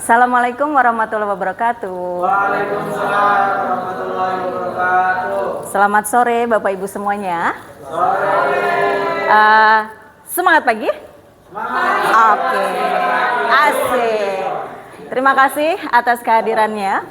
Assalamualaikum warahmatullahi wabarakatuh. Waalaikumsalam warahmatullahi wabarakatuh. Selamat sore Bapak Ibu semuanya. Semangat pagi? Oke, asik. Terima kasih atas kehadirannya,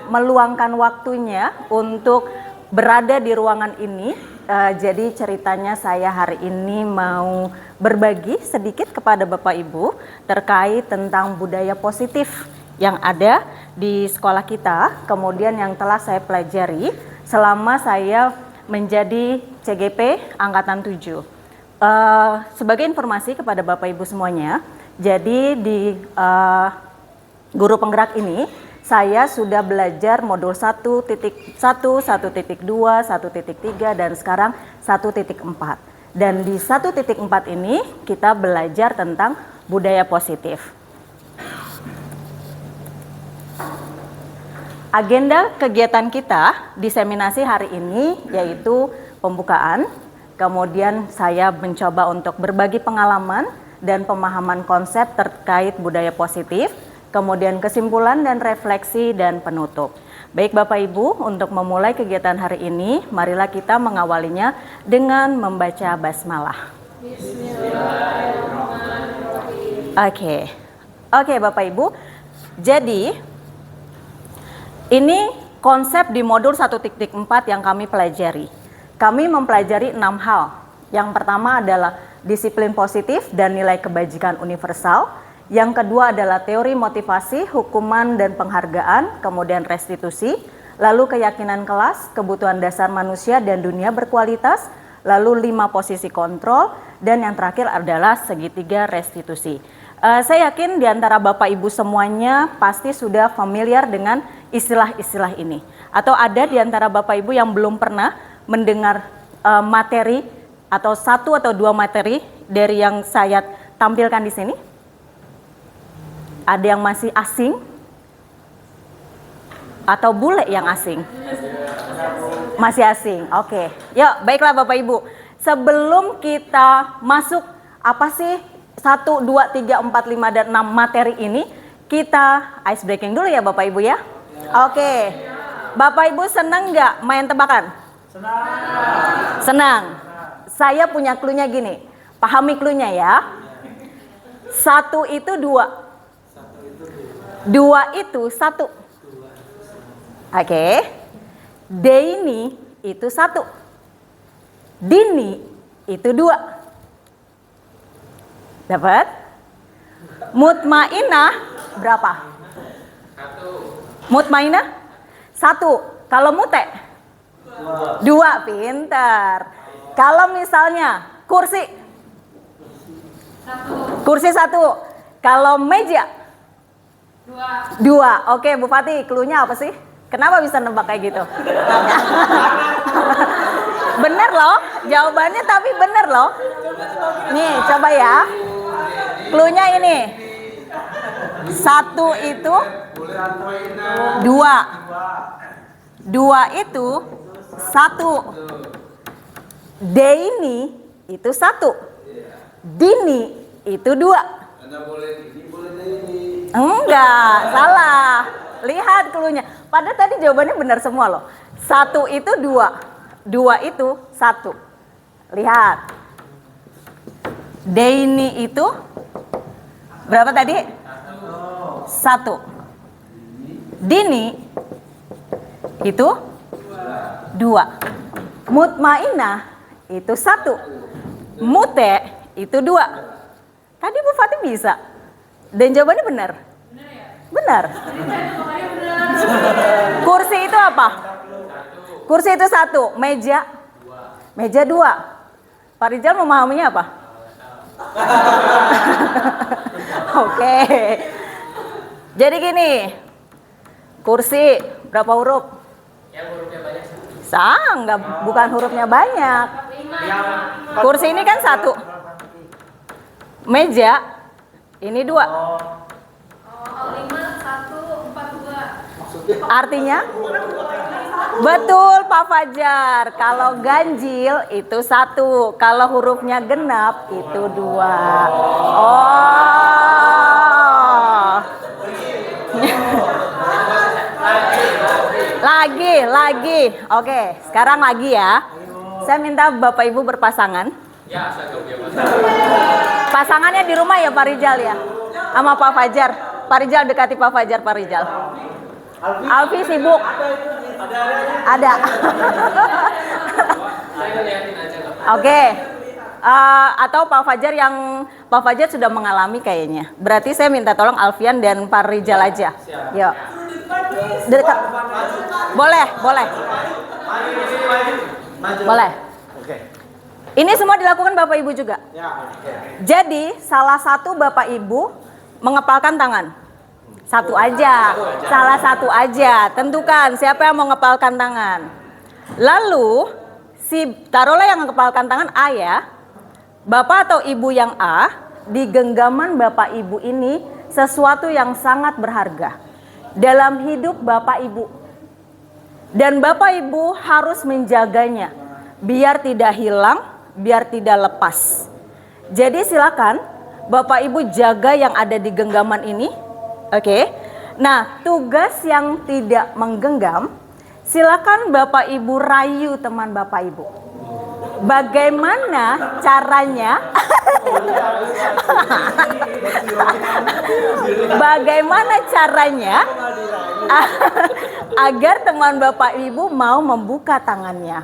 meluangkan waktunya untuk berada di ruangan ini. Jadi ceritanya saya hari ini mau berbagi sedikit kepada Bapak Ibu terkait tentang budaya positif yang ada di sekolah kita, kemudian yang telah saya pelajari selama saya menjadi CGP Angkatan 7. Sebagai informasi kepada Bapak Ibu semuanya, jadi di Guru Penggerak ini saya sudah belajar modul 1.1, 1.2, 1.3, dan sekarang 1.4. Dan di 1.4 ini kita belajar tentang budaya positif. Agenda kegiatan kita diseminasi hari ini yaitu pembukaan, kemudian saya mencoba untuk berbagi pengalaman dan pemahaman konsep terkait budaya positif, kemudian kesimpulan dan refleksi dan penutup. Baik Bapak Ibu, untuk memulai kegiatan hari ini, marilah kita mengawalinya dengan membaca basmalah. Oke Bapak Ibu, jadi ini konsep di modul 1.4 yang kami pelajari. Kami mempelajari 6 hal. Yang pertama adalah disiplin positif dan nilai kebajikan universal. Yang kedua adalah teori motivasi, hukuman dan penghargaan, kemudian restitusi, lalu keyakinan kelas, kebutuhan dasar manusia dan dunia berkualitas, lalu 5 posisi kontrol, dan yang terakhir adalah segitiga restitusi. Saya yakin di antara Bapak Ibu semuanya pasti sudah familiar dengan istilah-istilah ini. Atau ada di antara Bapak Ibu yang belum pernah mendengar materi atau 1 atau 2 materi dari yang saya tampilkan di sini? Ada yang masih asing? Atau bule yang asing? Masih asing, oke. Yuk, baiklah Bapak Ibu. Sebelum kita masuk apa sih 1, 2, 3, 4, 5, dan 6 materi ini, kita ice breaking dulu ya Bapak Ibu ya. Oke. Bapak Ibu senang nggak main tebakan? Senang. Saya punya clue-nya gini. Pahami clue-nya ya. 1 itu 2. 2 itu 1. Oke. Deini itu 1. Dini itu 2. Dapat? Mutmainah berapa? 1. Mutmainah? 1. Kalau mute? 2. Pintar. Kalau misalnya kursi? 1. Kursi 1. Kalau meja? 2. Oke, Bu Fatih, clue-nya apa sih? Kenapa bisa nebak kayak gitu? Bener loh, jawabannya tapi bener loh. Nih, coba ya. Clue-nya ini. 1 itu 2. 2 itu 1. Deini itu 1. Dini itu 2. Enggak, salah. Lihat clue-nya. Padahal tadi jawabannya benar semua loh. 1 itu 2. 2 itu 1. Lihat. Deini itu berapa tadi? 1. Dini itu 2. Mutmainah itu 1. Mute itu 2. Tadi Bu Fatih bisa. Dan jawabannya benar. Benar. Kursi itu apa? Kursi itu 1. Meja? Meja 2. Pak Rizal memahaminya apa? Oke. Jadi gini. Kursi berapa huruf? Yang hurufnya banyak. Enggak, bukan hurufnya banyak. Kursi ini kan 1. Meja ini 2. 5, 1, 4, 2. Artinya? Betul Pak Fajar. Kalau ganjil itu 1. Kalau hurufnya genap itu 2. Oh. lagi. Oke, sekarang lagi ya. Saya minta Bapak Ibu berpasangan. Ya, saya jawab ya, Mas. Pasangannya di rumah ya Pak Rijal ya? Sama Pak Fajar. Pak Rijal dekati Pak Fajar, Pak Rijal. Alfi sibuk. Ada. Saya liatin aja lah. Oke. Atau Pak Fajar sudah mengalami kayaknya. Berarti saya minta tolong Alfian dan Pak Rijal aja. Yuk. Dekat. Boleh. Boleh. Oke. Ini semua dilakukan Bapak Ibu juga. Jadi salah satu Bapak Ibu mengepalkan tangan. Satu aja. Salah satu aja. Tentukan siapa yang mau ngepalkan tangan. Lalu taruhlah yang ngepalkan tangan A ya. Bapak atau Ibu yang A, di genggaman Bapak Ibu ini sesuatu yang sangat berharga dalam hidup Bapak Ibu. Dan Bapak Ibu harus menjaganya biar tidak hilang, biar tidak lepas. Jadi silakan Bapak Ibu jaga yang ada di genggaman ini. Oke. Nah, tugas yang tidak menggenggam, silakan Bapak Ibu rayu teman Bapak Ibu. Bagaimana caranya? Bagaimana caranya agar teman Bapak Ibu mau membuka tangannya?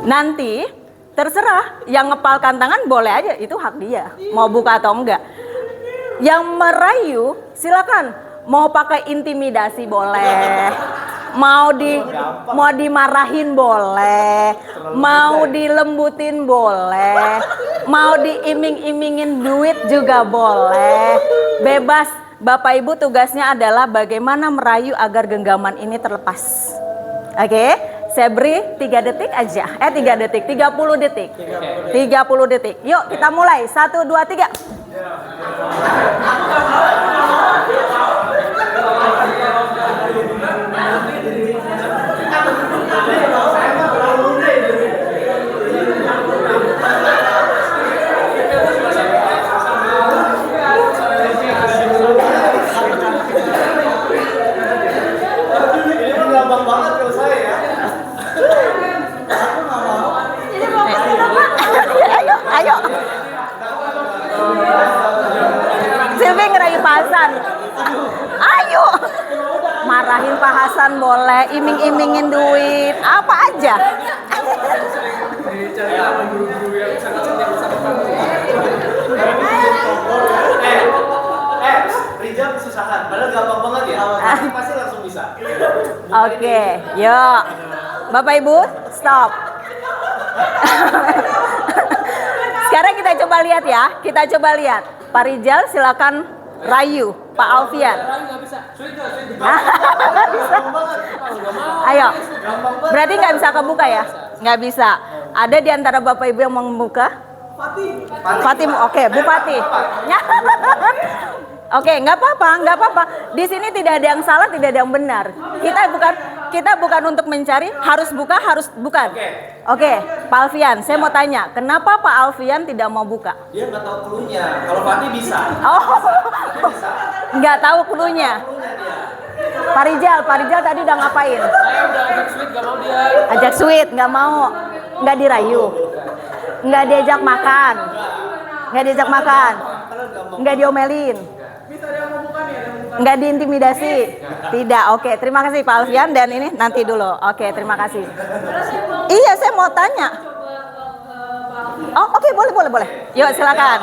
Nanti terserah, yang ngepalkan tangan boleh aja, itu hak dia mau buka atau enggak. Yang merayu silakan, mau pakai intimidasi boleh, mau dimarahin boleh, mau dilembutin boleh, mau diiming-imingin duit juga boleh. Bebas. Bapak Ibu tugasnya adalah bagaimana merayu agar genggaman ini terlepas. Oke, saya beri 3 detik aja. 30 detik. 30 detik. Yuk kita mulai. 1, 2, 3. Gampang banget kalau saya ya. Ayo. Silvi ngerayu Pak Hasan. Ayo. Marahin Pak Hasan boleh, iming-imingin duit, apa aja. Rijal kesusahan, padahal gampang banget ya. Tapi pasti langsung bisa. Oke, yuk. Bapak Ibu, stop. Sekarang kita coba lihat ya. Kita coba lihat. Pak Rijal silakan rayu Pak Alfian. Ayo. Berarti nggak bisa kebuka ya? Nggak bisa. Ada di antara Bapak Ibu yang mau membuka? Fatih. Oke, Bu Fatih. Oke, nggak apa-apa. Di sini tidak ada yang salah, tidak ada yang benar. Kita bukan untuk mencari harus bukan. Oke, Pak Alfian, saya mau tanya, kenapa Pak Alfian tidak mau buka? Dia nggak tahu cluenya. Kalau Fatih bisa. Oh, nggak tahu cluenya. Pak Rijal tadi udah ngapain? Saya udah ajak sweet, gak mau dia. Ajak sweet, nggak mau, nggak dirayu, nggak diajak makan, nggak diomelin. Nggak diintimidasi? Tidak. Oke, terima kasih Pak Alfian, dan ini nanti dulu. Oke, terima kasih. Iya, saya mau tanya. Oh, oke, boleh. Yuk, silakan.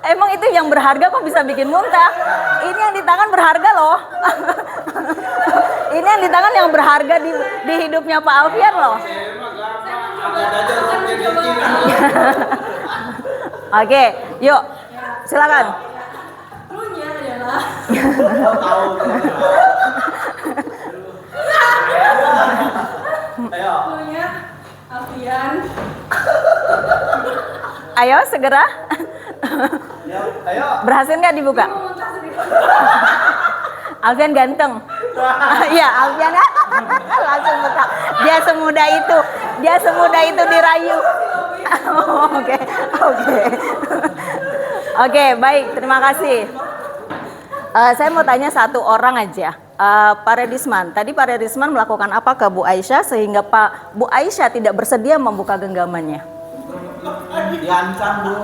Emang itu yang berharga kok bisa bikin muntah? Ini yang di tangan berharga loh. Ini yang di tangan yang berharga di hidupnya Pak Alfian loh. Oke, yuk, silakan. Cluenya adalah cluenya Alfian. Ayo segera. Ayo. Berhasil nggak dibuka? Muntah sedikit. Alfian ganteng. Iya, Alfian langsung buka. Dia semudah itu dirayu. Oke. Oke, baik, terima kasih. Saya mau tanya satu orang aja. Pak Redisman, tadi Pak Redisman melakukan apa ke Bu Aisyah sehingga Bu Aisyah tidak bersedia membuka genggamannya? Diancam, Bu.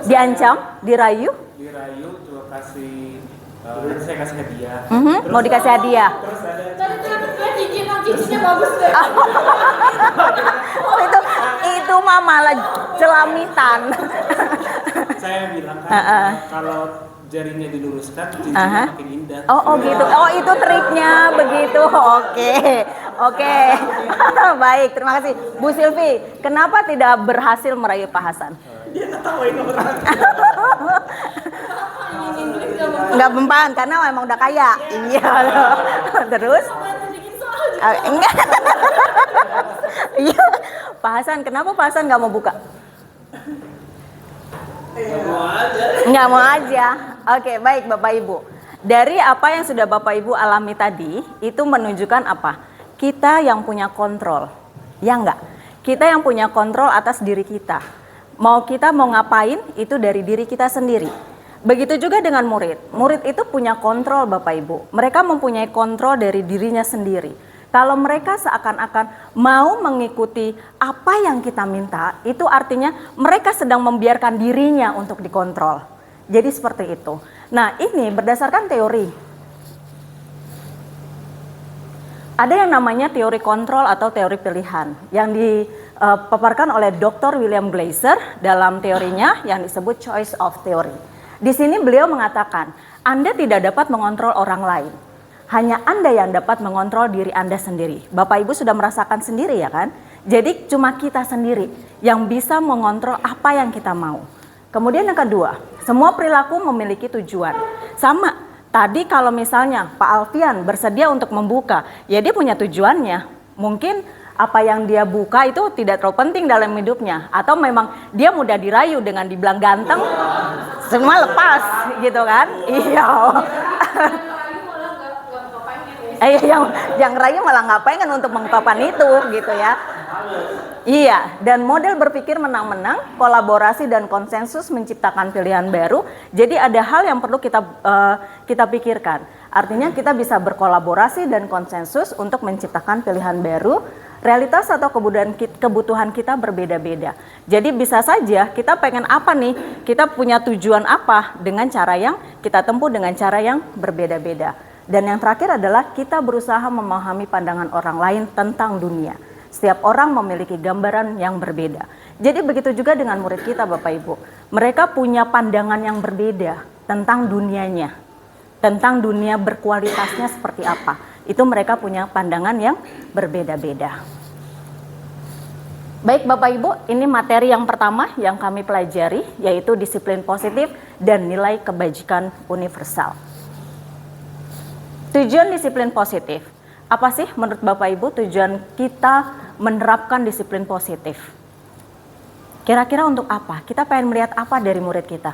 Diancam, dirayu? Dirayu, tuh kasih, nanti saya kasih hadiah. Mau dikasih hadiah? Terus ada Tadi tuh kayak cincinnya bagus deh. Oh, itu mah malah celamitan. saya bilang kan kalau jarinya diluruskan, cincinnya makin indah. Oh gitu. Oh itu triknya begitu. Oke. Baik, terima kasih. Bu Silvi, kenapa tidak berhasil merayu Pak Hasan? Dia ngetawain nomor Ingin duit gak mau. Nggak mempan karena memang udah kaya. Iya. Terus? Bantu bikin soal juga. Enggak. Iya. Pak Hasan, kenapa Pak Hasan nggak mau buka? Nggak mau aja. Oke, baik Bapak Ibu. Dari apa yang sudah Bapak Ibu alami tadi, itu menunjukkan apa? Kita yang punya kontrol. Ya enggak? Kita yang punya kontrol atas diri kita. Kita mau ngapain, itu dari diri kita sendiri. Begitu juga dengan murid. Murid itu punya kontrol Bapak Ibu. Mereka mempunyai kontrol dari dirinya sendiri. Kalau mereka seakan-akan mau mengikuti apa yang kita minta, itu artinya mereka sedang membiarkan dirinya untuk dikontrol. Jadi seperti itu. Nah, ini berdasarkan teori. Ada yang namanya teori kontrol atau teori pilihan yang dipaparkan oleh Dr. William Glasser dalam teorinya yang disebut choice of theory. Di sini beliau mengatakan, Anda tidak dapat mengontrol orang lain. Hanya Anda yang dapat mengontrol diri Anda sendiri. Bapak Ibu sudah merasakan sendiri ya kan? Jadi cuma kita sendiri yang bisa mengontrol apa yang kita mau. Kemudian yang kedua, semua perilaku memiliki tujuan. Sama, tadi kalau misalnya Pak Alfian bersedia untuk membuka, ya dia punya tujuannya. Mungkin apa yang dia buka itu tidak terlalu penting dalam hidupnya. Atau memang dia mudah dirayu dengan dibilang ganteng, semua lepas gitu kan? Iya. Yang rayu malah nggak pengen untuk mengungkapkan itu gitu ya. Iya, dan model berpikir menang-menang, kolaborasi dan konsensus menciptakan pilihan baru. Jadi ada hal yang perlu kita pikirkan. Artinya kita bisa berkolaborasi dan konsensus untuk menciptakan pilihan baru. Realitas atau kebutuhan kita berbeda-beda. Jadi bisa saja kita pengen apa nih? Kita punya tujuan apa dengan cara yang kita tempuh dengan cara yang berbeda-beda. Dan yang terakhir adalah kita berusaha memahami pandangan orang lain tentang dunia. Setiap orang memiliki gambaran yang berbeda. Jadi begitu juga dengan murid kita Bapak Ibu. Mereka punya pandangan yang berbeda tentang dunianya. Tentang dunia berkualitasnya seperti apa. Itu mereka punya pandangan yang berbeda-beda. Baik Bapak Ibu, ini materi yang pertama yang kami pelajari, yaitu disiplin positif dan nilai kebajikan universal. Tujuan disiplin positif. Apa sih menurut Bapak Ibu tujuan kita menerapkan disiplin positif? Kira-kira untuk apa? Kita pengen melihat apa dari murid kita?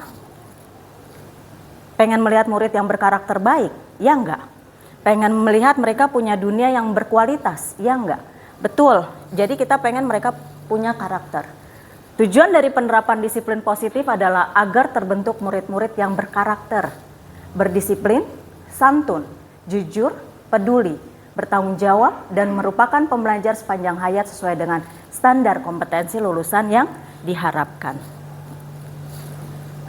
Pengen melihat murid yang berkarakter baik? Ya enggak? Pengen melihat mereka punya dunia yang berkualitas? Ya enggak? Betul, jadi kita pengen mereka punya karakter. Tujuan dari penerapan disiplin positif adalah agar terbentuk murid-murid yang berkarakter, berdisiplin, santun, jujur, peduli, bertanggung jawab, dan merupakan pembelajar sepanjang hayat sesuai dengan standar kompetensi lulusan yang diharapkan.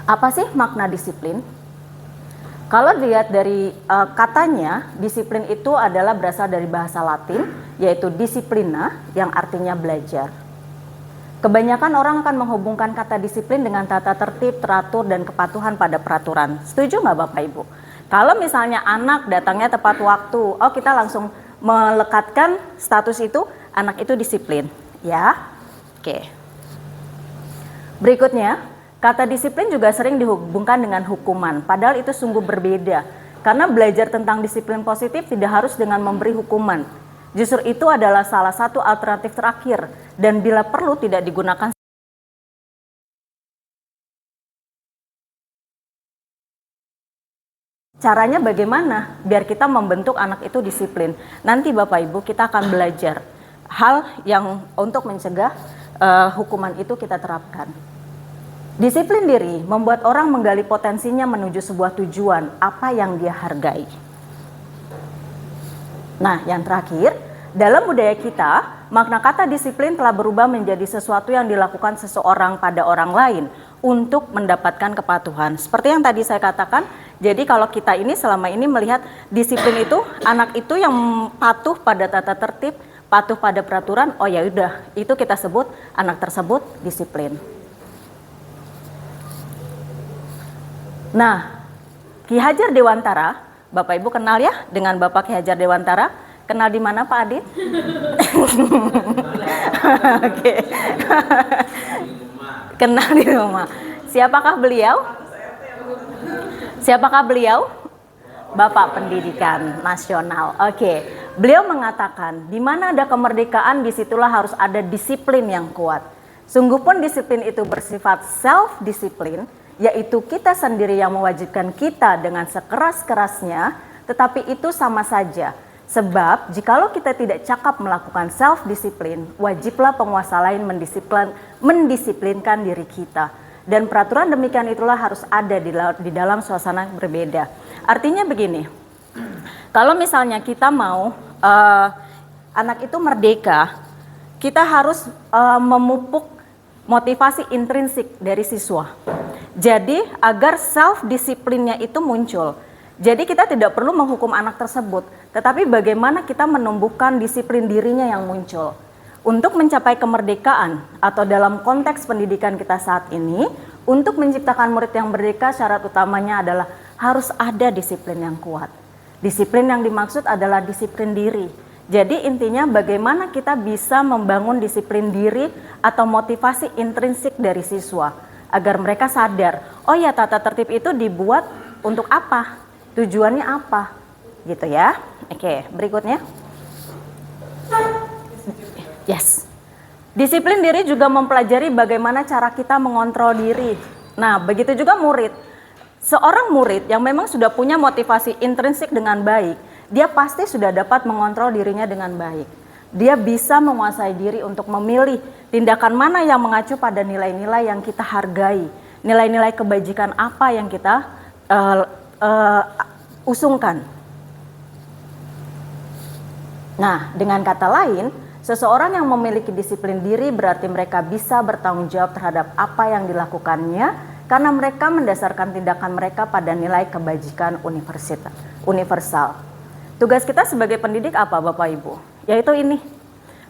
Apa sih makna disiplin? Kalau dilihat dari katanya, disiplin itu adalah berasal dari bahasa Latin, yaitu disciplina, yang artinya belajar. Kebanyakan orang akan menghubungkan kata disiplin dengan tata tertib, teratur, dan kepatuhan pada peraturan. Setuju nggak Bapak Ibu? Kalau misalnya anak datangnya tepat waktu, kita langsung melekatkan status itu, anak itu disiplin. Ya, oke. Berikutnya, kata disiplin juga sering dihubungkan dengan hukuman, padahal itu sungguh berbeda. Karena belajar tentang disiplin positif tidak harus dengan memberi hukuman. Justru itu adalah salah satu alternatif terakhir, dan bila perlu tidak digunakan. Caranya bagaimana biar kita membentuk anak itu disiplin? Nanti Bapak Ibu kita akan belajar hal yang untuk mencegah hukuman itu kita terapkan. Disiplin diri membuat orang menggali potensinya menuju sebuah tujuan apa yang dia hargai. Nah, yang terakhir, dalam budaya kita, makna kata disiplin telah berubah menjadi sesuatu yang dilakukan seseorang pada orang lain untuk mendapatkan kepatuhan. Seperti yang tadi saya katakan, jadi kalau kita ini selama ini melihat disiplin itu, anak itu yang patuh pada tata tertib, patuh pada peraturan, oh ya udah, itu kita sebut anak tersebut disiplin. Nah, Ki Hajar Dewantara, Bapak Ibu kenal ya dengan Bapak Ki Hajar Dewantara? Kenal di mana Pak Adit? Oke. Kenal di rumah. Siapakah beliau? Siapakah beliau? Bapak Pendidikan Nasional. Oke. Beliau mengatakan, di mana ada kemerdekaan, disitulah harus ada disiplin yang kuat. Sungguh pun disiplin itu bersifat self-disiplin, yaitu kita sendiri yang mewajibkan kita dengan sekeras-kerasnya, tetapi itu sama saja. Sebab jikalau kita tidak cakap melakukan self-disiplin, wajiblah penguasa lain mendisiplinkan diri kita. Dan peraturan demikian itulah harus ada di dalam suasana berbeda. Artinya begini, kalau misalnya kita mau anak itu merdeka, kita harus memupuk motivasi intrinsik dari siswa. Jadi agar self-disiplinnya itu muncul. Jadi kita tidak perlu menghukum anak tersebut, tetapi bagaimana kita menumbuhkan disiplin dirinya yang muncul. Untuk mencapai kemerdekaan atau dalam konteks pendidikan kita saat ini, untuk menciptakan murid yang merdeka, syarat utamanya adalah harus ada disiplin yang kuat. Disiplin yang dimaksud adalah disiplin diri. Jadi intinya bagaimana kita bisa membangun disiplin diri atau motivasi intrinsik dari siswa. Agar mereka sadar, oh ya tata tertib itu dibuat untuk apa? Tujuannya apa? Gitu ya. Oke, berikutnya. Yes. Disiplin diri juga mempelajari bagaimana cara kita mengontrol diri. Nah, begitu juga murid. Seorang murid yang memang sudah punya motivasi intrinsik dengan baik, dia pasti sudah dapat mengontrol dirinya dengan baik. Dia bisa menguasai diri untuk memilih tindakan mana yang mengacu pada nilai-nilai yang kita hargai, nilai-nilai kebajikan apa yang kita usungkan. Nah, dengan kata lain, seseorang yang memiliki disiplin diri berarti mereka bisa bertanggung jawab terhadap apa yang dilakukannya karena mereka mendasarkan tindakan mereka pada nilai kebajikan universal. Tugas kita sebagai pendidik apa Bapak Ibu? Yaitu ini,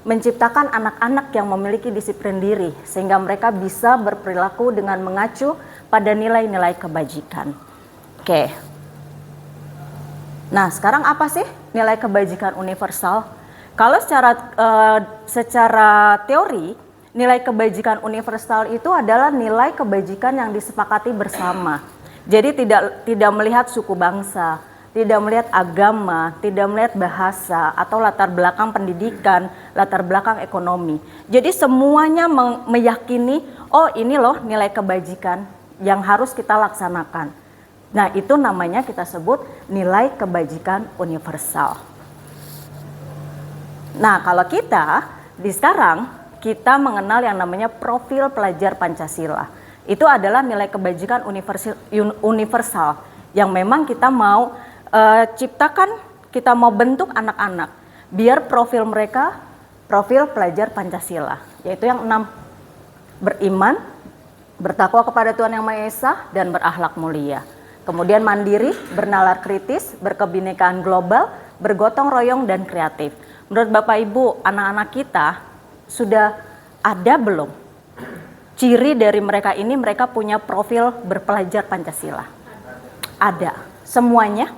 menciptakan anak-anak yang memiliki disiplin diri sehingga mereka bisa berperilaku dengan mengacu pada nilai-nilai kebajikan. Oke. Nah, sekarang apa sih nilai kebajikan universal? Kalau secara teori, nilai kebajikan universal itu adalah nilai kebajikan yang disepakati bersama. Jadi tidak melihat suku bangsa, tidak melihat agama, tidak melihat bahasa atau latar belakang pendidikan, latar belakang ekonomi. Jadi semuanya meyakini, oh ini loh nilai kebajikan yang harus kita laksanakan. Nah, itu namanya kita sebut nilai kebajikan universal. Nah, kalau sekarang kita mengenal yang namanya profil pelajar Pancasila. Itu adalah nilai kebajikan universal yang memang kita mau ciptakan, kita mau bentuk anak-anak biar profil mereka profil pelajar Pancasila, yaitu yang 6: beriman, bertakwa kepada Tuhan Yang Maha Esa, dan berakhlak mulia. Kemudian mandiri, bernalar kritis, berkebinekaan global, bergotong royong, dan kreatif. Menurut Bapak Ibu, anak-anak kita sudah ada belum ciri dari mereka ini? Mereka punya profil berpelajar Pancasila? Ada. Semuanya?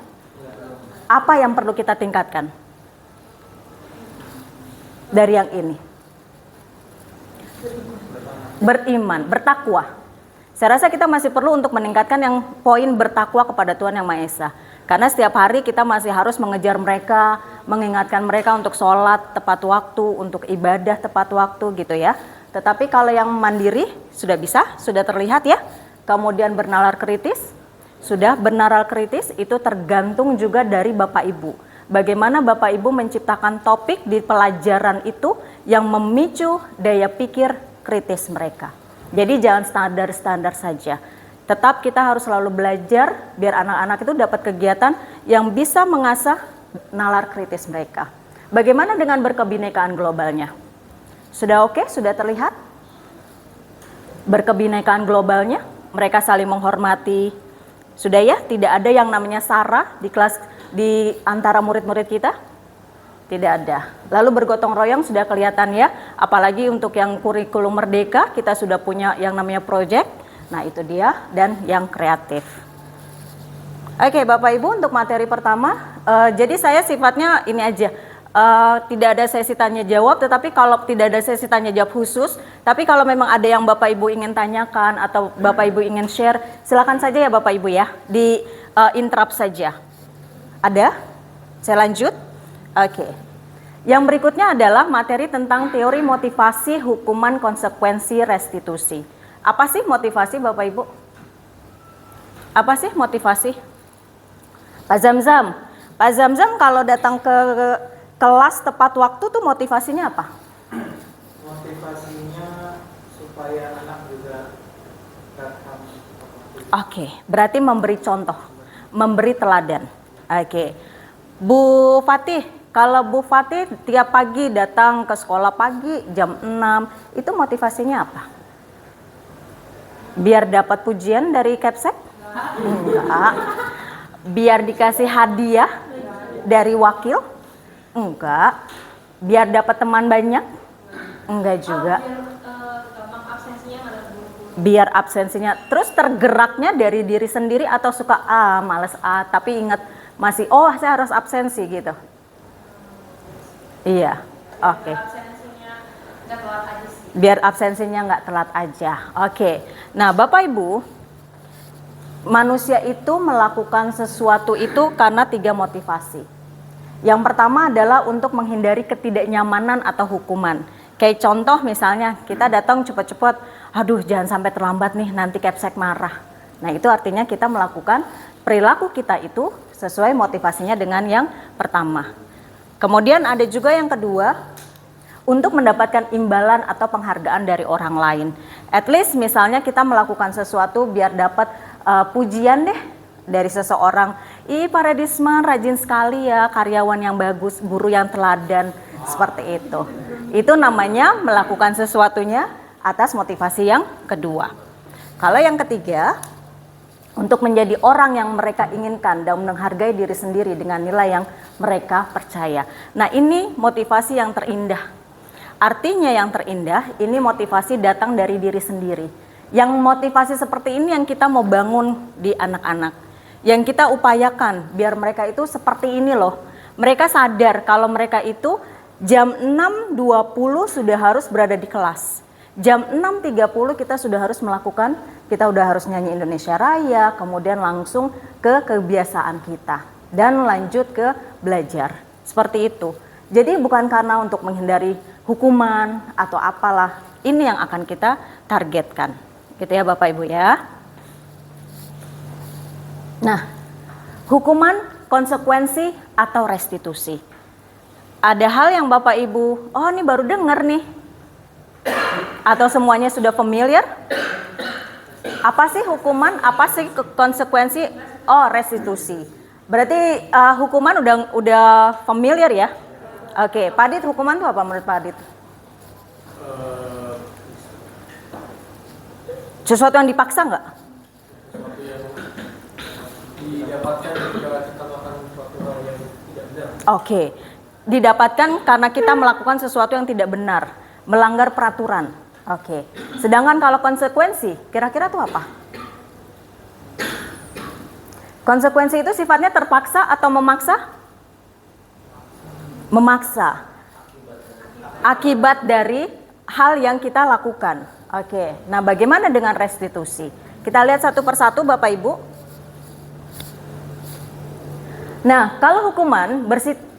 Apa yang perlu kita tingkatkan dari yang ini? Beriman, bertakwa. Saya rasa kita masih perlu untuk meningkatkan yang poin bertakwa kepada Tuhan Yang Maha Esa. Karena setiap hari kita masih harus mengejar mereka, mengingatkan mereka untuk sholat tepat waktu, untuk ibadah tepat waktu gitu ya. Tetapi kalau yang mandiri sudah bisa, sudah terlihat ya. Kemudian bernalar kritis, sudah bernalar kritis itu tergantung juga dari Bapak Ibu. Bagaimana Bapak Ibu menciptakan topik di pelajaran itu yang memicu daya pikir kritis mereka. Jadi jangan standar-standar saja. Tetap kita harus selalu belajar biar anak-anak itu dapat kegiatan yang bisa mengasah nalar kritis mereka. Bagaimana dengan berkebinekaan globalnya? Sudah oke? Sudah terlihat? Berkebinekaan globalnya, mereka saling menghormati. Sudah ya? Tidak ada yang namanya sara di kelas di antara murid-murid kita? Tidak ada. Lalu bergotong royong sudah kelihatan ya, apalagi untuk yang kurikulum merdeka kita sudah punya yang namanya project. Nah itu dia, dan yang kreatif. Oke Bapak Ibu, untuk materi pertama, jadi saya sifatnya ini aja, tidak ada sesi tanya jawab, tetapi kalau tidak ada sesi tanya jawab khusus, tapi kalau memang ada yang Bapak Ibu ingin tanyakan atau Bapak Ibu ingin share, silakan saja ya Bapak Ibu ya, di interrupt saja. Ada? Saya lanjut? Oke. Yang berikutnya adalah materi tentang teori motivasi, hukuman, konsekuensi, restitusi. Apa sih motivasi Bapak Ibu? Apa sih motivasi? Pak Zamzam. Pak Zamzam kalau datang ke kelas tepat waktu tuh motivasinya apa? Motivasinya supaya anak juga datang. Oke, berarti memberi contoh, memberi teladan. Oke. Bu Fatih, kalau Bu Fatih tiap pagi datang ke sekolah pagi jam 6, itu motivasinya apa? Biar dapat pujian dari Kepsek? Enggak. Biar dikasih hadiah dari wakil? Enggak. Biar dapat teman banyak? Enggak juga. Biar absensinya. Terus tergeraknya dari diri sendiri atau suka males tapi ingat masih saya harus absensi gitu. Iya. Oke. Biar absensinya nggak telat aja. Oke. Nah, Bapak Ibu, manusia itu melakukan sesuatu itu karena 3 motivasi. Yang pertama adalah untuk menghindari ketidaknyamanan atau hukuman. Kayak contoh misalnya kita datang cepat-cepat, aduh jangan sampai terlambat nih, nanti Kepsek marah. Nah itu artinya kita melakukan perilaku kita itu sesuai motivasinya dengan yang pertama. Kemudian ada juga yang kedua, untuk mendapatkan imbalan atau penghargaan dari orang lain. At least misalnya kita melakukan sesuatu biar dapat pujian deh dari seseorang. Ih Pak Radisman rajin sekali ya, karyawan yang bagus, guru yang teladan, seperti itu. Itu namanya melakukan sesuatunya atas motivasi yang kedua. Kalau yang ketiga, untuk menjadi orang yang mereka inginkan dan menghargai diri sendiri dengan nilai yang mereka percaya. Nah ini motivasi yang terindah. Artinya yang terindah, ini motivasi datang dari diri sendiri. Yang motivasi seperti ini yang kita mau bangun di anak-anak. Yang kita upayakan biar mereka itu seperti ini loh. Mereka sadar kalau mereka itu jam 6.20 sudah harus berada di kelas. Jam 6.30 kita sudah harus melakukan, kita udah harus nyanyi Indonesia Raya, kemudian langsung ke kebiasaan kita. Dan lanjut ke belajar. Seperti itu. Jadi bukan karena untuk menghindari hukuman atau apalah, ini yang akan kita targetkan. Gitu ya Bapak Ibu ya. Nah, hukuman, konsekuensi atau restitusi. Ada hal yang Bapak Ibu, ini baru dengar nih. Atau semuanya sudah familiar? Apa sih hukuman, apa sih konsekuensi? Restitusi. Berarti hukuman udah familiar ya? Oke, Pak Adit, hukuman itu apa menurut Pak Adit? Sesuatu yang dipaksa nggak? Sesuatu yang didapatkan ketika kita melakukan sesuatu hal yang tidak benar. Oke, didapatkan karena kita melakukan sesuatu yang tidak benar, melanggar peraturan. Oke, sedangkan kalau konsekuensi, kira-kira itu apa? Konsekuensi itu sifatnya terpaksa atau memaksa? Memaksa. Akibat dari hal yang kita lakukan. Oke, nah bagaimana dengan restitusi? Kita lihat satu persatu Bapak Ibu. Nah, kalau hukuman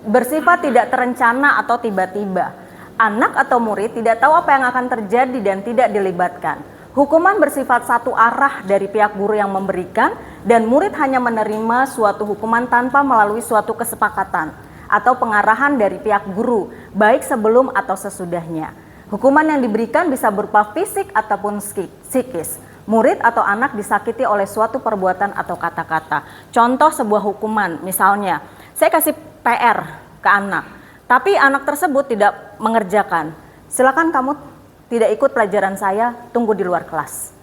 bersifat tidak terencana atau tiba-tiba, anak atau murid tidak tahu apa yang akan terjadi dan tidak dilibatkan. Hukuman bersifat satu arah dari pihak guru yang memberikan dan murid hanya menerima suatu hukuman tanpa melalui suatu kesepakatan atau pengarahan dari pihak guru, baik sebelum atau sesudahnya. Hukuman yang diberikan bisa berupa fisik ataupun psikis. Murid atau anak disakiti oleh suatu perbuatan atau kata-kata. Contoh sebuah hukuman, misalnya, saya kasih PR ke anak, tapi anak tersebut tidak mengerjakan. Silakan kamu tidak ikut pelajaran saya, tunggu di luar kelas.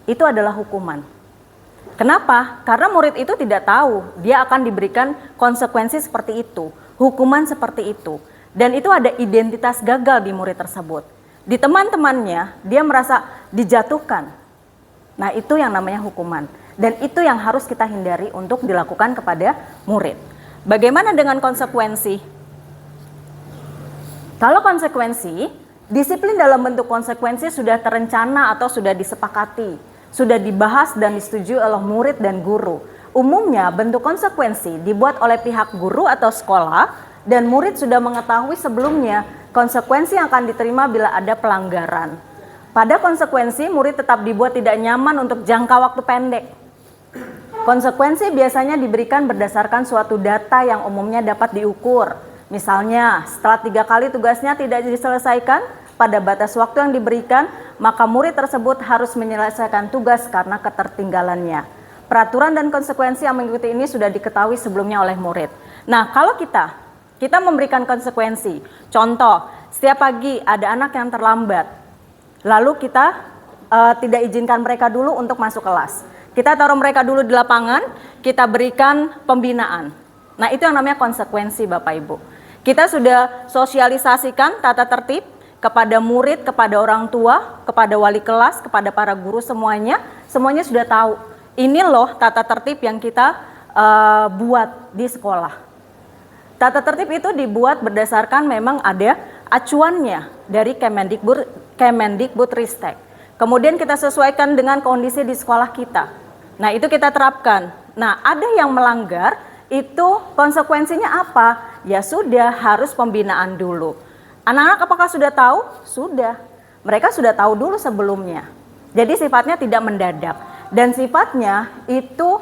Itu adalah hukuman. Kenapa? Karena murid itu tidak tahu, dia akan diberikan konsekuensi seperti itu, hukuman seperti itu. Dan itu ada identitas gagal di murid tersebut. Di teman-temannya, dia merasa dijatuhkan. Nah, itu yang namanya hukuman. Dan itu yang harus kita hindari untuk dilakukan kepada murid. Bagaimana dengan konsekuensi? Kalau konsekuensi, disiplin dalam bentuk konsekuensi sudah terencana atau sudah disepakati, sudah dibahas dan disetujui oleh murid dan guru. Umumnya bentuk konsekuensi dibuat oleh pihak guru atau sekolah dan murid sudah mengetahui sebelumnya konsekuensi yang akan diterima bila ada pelanggaran. Pada konsekuensi, murid tetap dibuat tidak nyaman untuk jangka waktu pendek. Konsekuensi biasanya diberikan berdasarkan suatu data yang umumnya dapat diukur. Misalnya, setelah 3 kali tugasnya tidak diselesaikan pada batas waktu yang diberikan, maka murid tersebut harus menyelesaikan tugas karena ketertinggalannya. Peraturan dan konsekuensi yang mengikuti ini sudah diketahui sebelumnya oleh murid. Nah, kalau kita memberikan konsekuensi, contoh, setiap pagi ada anak yang terlambat, lalu kita tidak izinkan mereka dulu untuk masuk kelas. Kita taruh mereka dulu di lapangan, kita berikan pembinaan. Nah, itu yang namanya konsekuensi Bapak Ibu. Kita sudah sosialisasikan tata tertib kepada murid, kepada orang tua, kepada wali kelas, kepada para guru semuanya sudah tahu. Ini loh tata tertib yang kita buat di sekolah. Tata tertib itu dibuat berdasarkan memang ada acuannya dari Kemendikbudristek. Kemudian kita sesuaikan dengan kondisi di sekolah kita. Nah, itu kita terapkan. Nah, ada yang melanggar, itu konsekuensinya apa? Ya sudah, harus pembinaan dulu. Anak-anak apakah sudah tahu? Sudah. Mereka sudah tahu dulu sebelumnya. Jadi sifatnya tidak mendadak. Dan sifatnya itu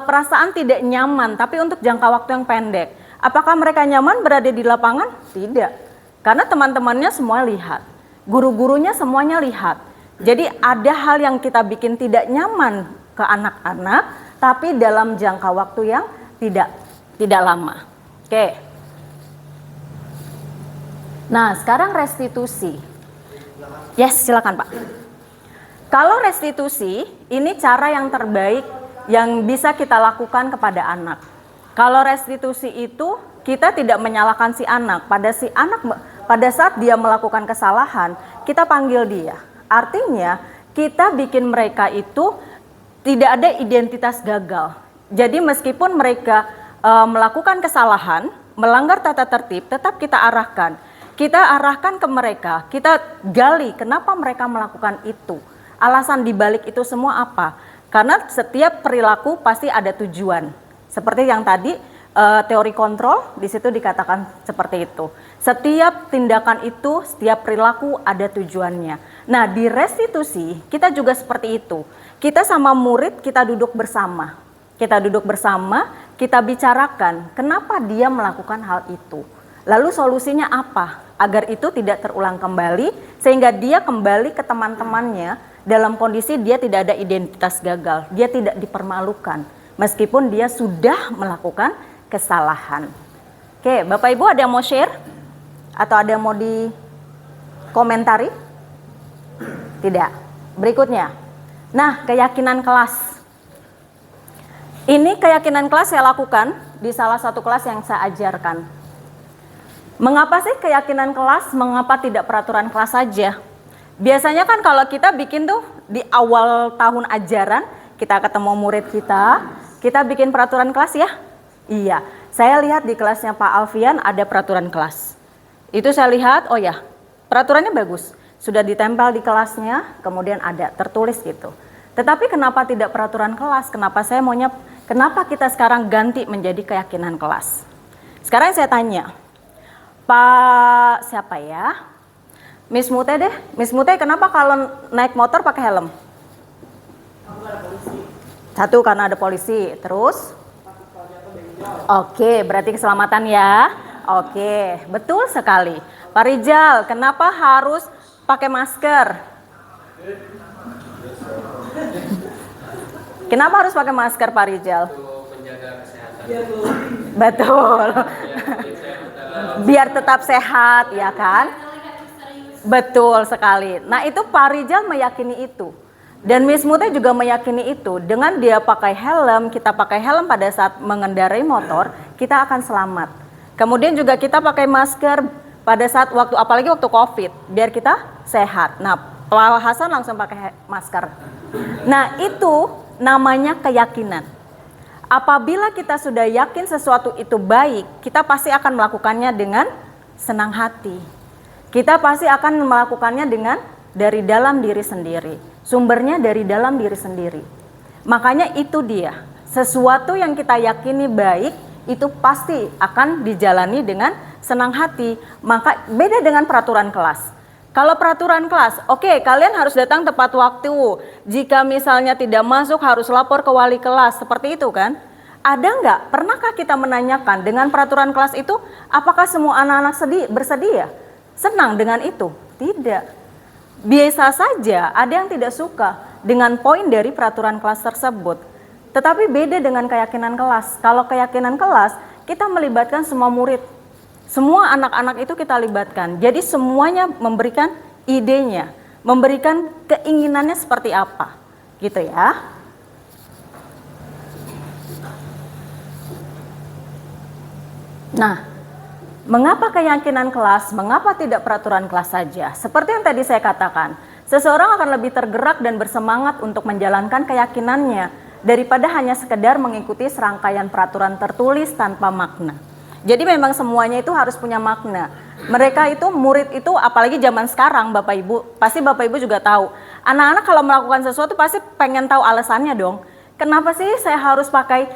perasaan tidak nyaman, tapi untuk jangka waktu yang pendek. Apakah mereka nyaman berada di lapangan? Tidak. Karena teman-temannya semua lihat. Guru-gurunya semuanya lihat. Jadi ada hal yang kita bikin tidak nyaman ke anak-anak, tapi dalam jangka waktu yang tidak lama. Oke. Nah, sekarang restitusi. Yes, silakan Pak. Kalau restitusi, ini cara yang terbaik yang bisa kita lakukan kepada anak. Kalau restitusi itu kita tidak menyalahkan si anak. Pada saat dia melakukan kesalahan, kita panggil dia. Artinya kita bikin mereka itu tidak ada identitas gagal. Jadi meskipun mereka melakukan kesalahan, melanggar tata tertib, tetap kita arahkan. Kita arahkan ke mereka, kita gali kenapa mereka melakukan itu. Alasan dibalik itu semua apa? Karena setiap perilaku pasti ada tujuan. Seperti yang tadi teori kontrol, di situ dikatakan seperti itu. Setiap tindakan itu, setiap perilaku ada tujuannya. Nah, di restitusi kita juga seperti itu. Kita sama murid, kita duduk bersama. Kita duduk bersama, kita bicarakan kenapa dia melakukan hal itu. Lalu solusinya apa? Agar itu tidak terulang kembali, sehingga dia kembali ke teman-temannya dalam kondisi dia tidak ada identitas gagal. Dia tidak dipermalukan, meskipun dia sudah melakukan kesalahan. Oke, Bapak Ibu ada yang mau share? Atau ada yang mau dikomentari? Tidak. Berikutnya. Nah, keyakinan kelas. Ini keyakinan kelas saya lakukan di salah satu kelas yang saya ajarkan. Mengapa sih keyakinan kelas? Mengapa tidak peraturan kelas saja? Biasanya kan kalau kita bikin tuh di awal tahun ajaran, kita ketemu murid kita bikin peraturan kelas ya? Iya, saya lihat di kelasnya Pak Alfian ada peraturan kelas. Itu saya lihat, oh ya, peraturannya bagus. Sudah ditempel di kelasnya, kemudian ada tertulis gitu. Tetapi kenapa tidak peraturan kelas? Kenapa kita sekarang ganti menjadi keyakinan kelas? Sekarang saya tanya, Pak siapa ya? Miss Mute deh. Miss Mute kenapa kalau naik motor pakai helm? Satu, karena ada polisi. Terus? Oke, berarti keselamatan ya. Oke, betul sekali. Pak Rijal, kenapa harus pakai masker? Kenapa harus pakai masker, Pak Rijal? Untuk menjaga kesehatan. Betul. Biar tetap sehat, ya kan? Betul sekali. Nah, itu Pak Rijal meyakini itu. Dan Miss Muti juga meyakini itu. Dengan dia pakai helm, kita pakai helm pada saat mengendarai motor, kita akan selamat. Kemudian juga kita pakai masker pada saat apalagi waktu Covid, biar kita sehat. Nah, Pak Hasan langsung pakai masker. Nah, itu namanya keyakinan. Apabila kita sudah yakin sesuatu itu baik, kita pasti akan melakukannya dengan senang hati. Kita pasti akan melakukannya dari dalam diri sendiri. Sumbernya dari dalam diri sendiri. Makanya itu dia. Sesuatu yang kita yakini baik, itu pasti akan dijalani dengan senang hati. Maka beda dengan peraturan kelas. Kalau peraturan kelas, oke, kalian harus datang tepat waktu. Jika misalnya tidak masuk harus lapor ke wali kelas, seperti itu kan? Ada nggak? Pernahkah kita menanyakan dengan peraturan kelas itu, apakah semua anak-anak bersedia? Senang dengan itu? Tidak. Biasa saja, ada yang tidak suka dengan poin dari peraturan kelas tersebut. Tetapi beda dengan keyakinan kelas. Kalau keyakinan kelas, kita melibatkan semua murid. Semua anak-anak itu kita libatkan. Jadi semuanya memberikan idenya, memberikan keinginannya seperti apa. Gitu ya. Nah, mengapa keyakinan kelas, mengapa tidak peraturan kelas saja? Seperti yang tadi saya katakan, seseorang akan lebih tergerak dan bersemangat untuk menjalankan keyakinannya daripada hanya sekedar mengikuti serangkaian peraturan tertulis tanpa makna. Jadi memang semuanya itu harus punya makna. Mereka itu, murid itu, apalagi zaman sekarang Bapak Ibu, pasti Bapak Ibu juga tahu. Anak-anak kalau melakukan sesuatu pasti pengen tahu alasannya dong. Kenapa sih saya harus pakai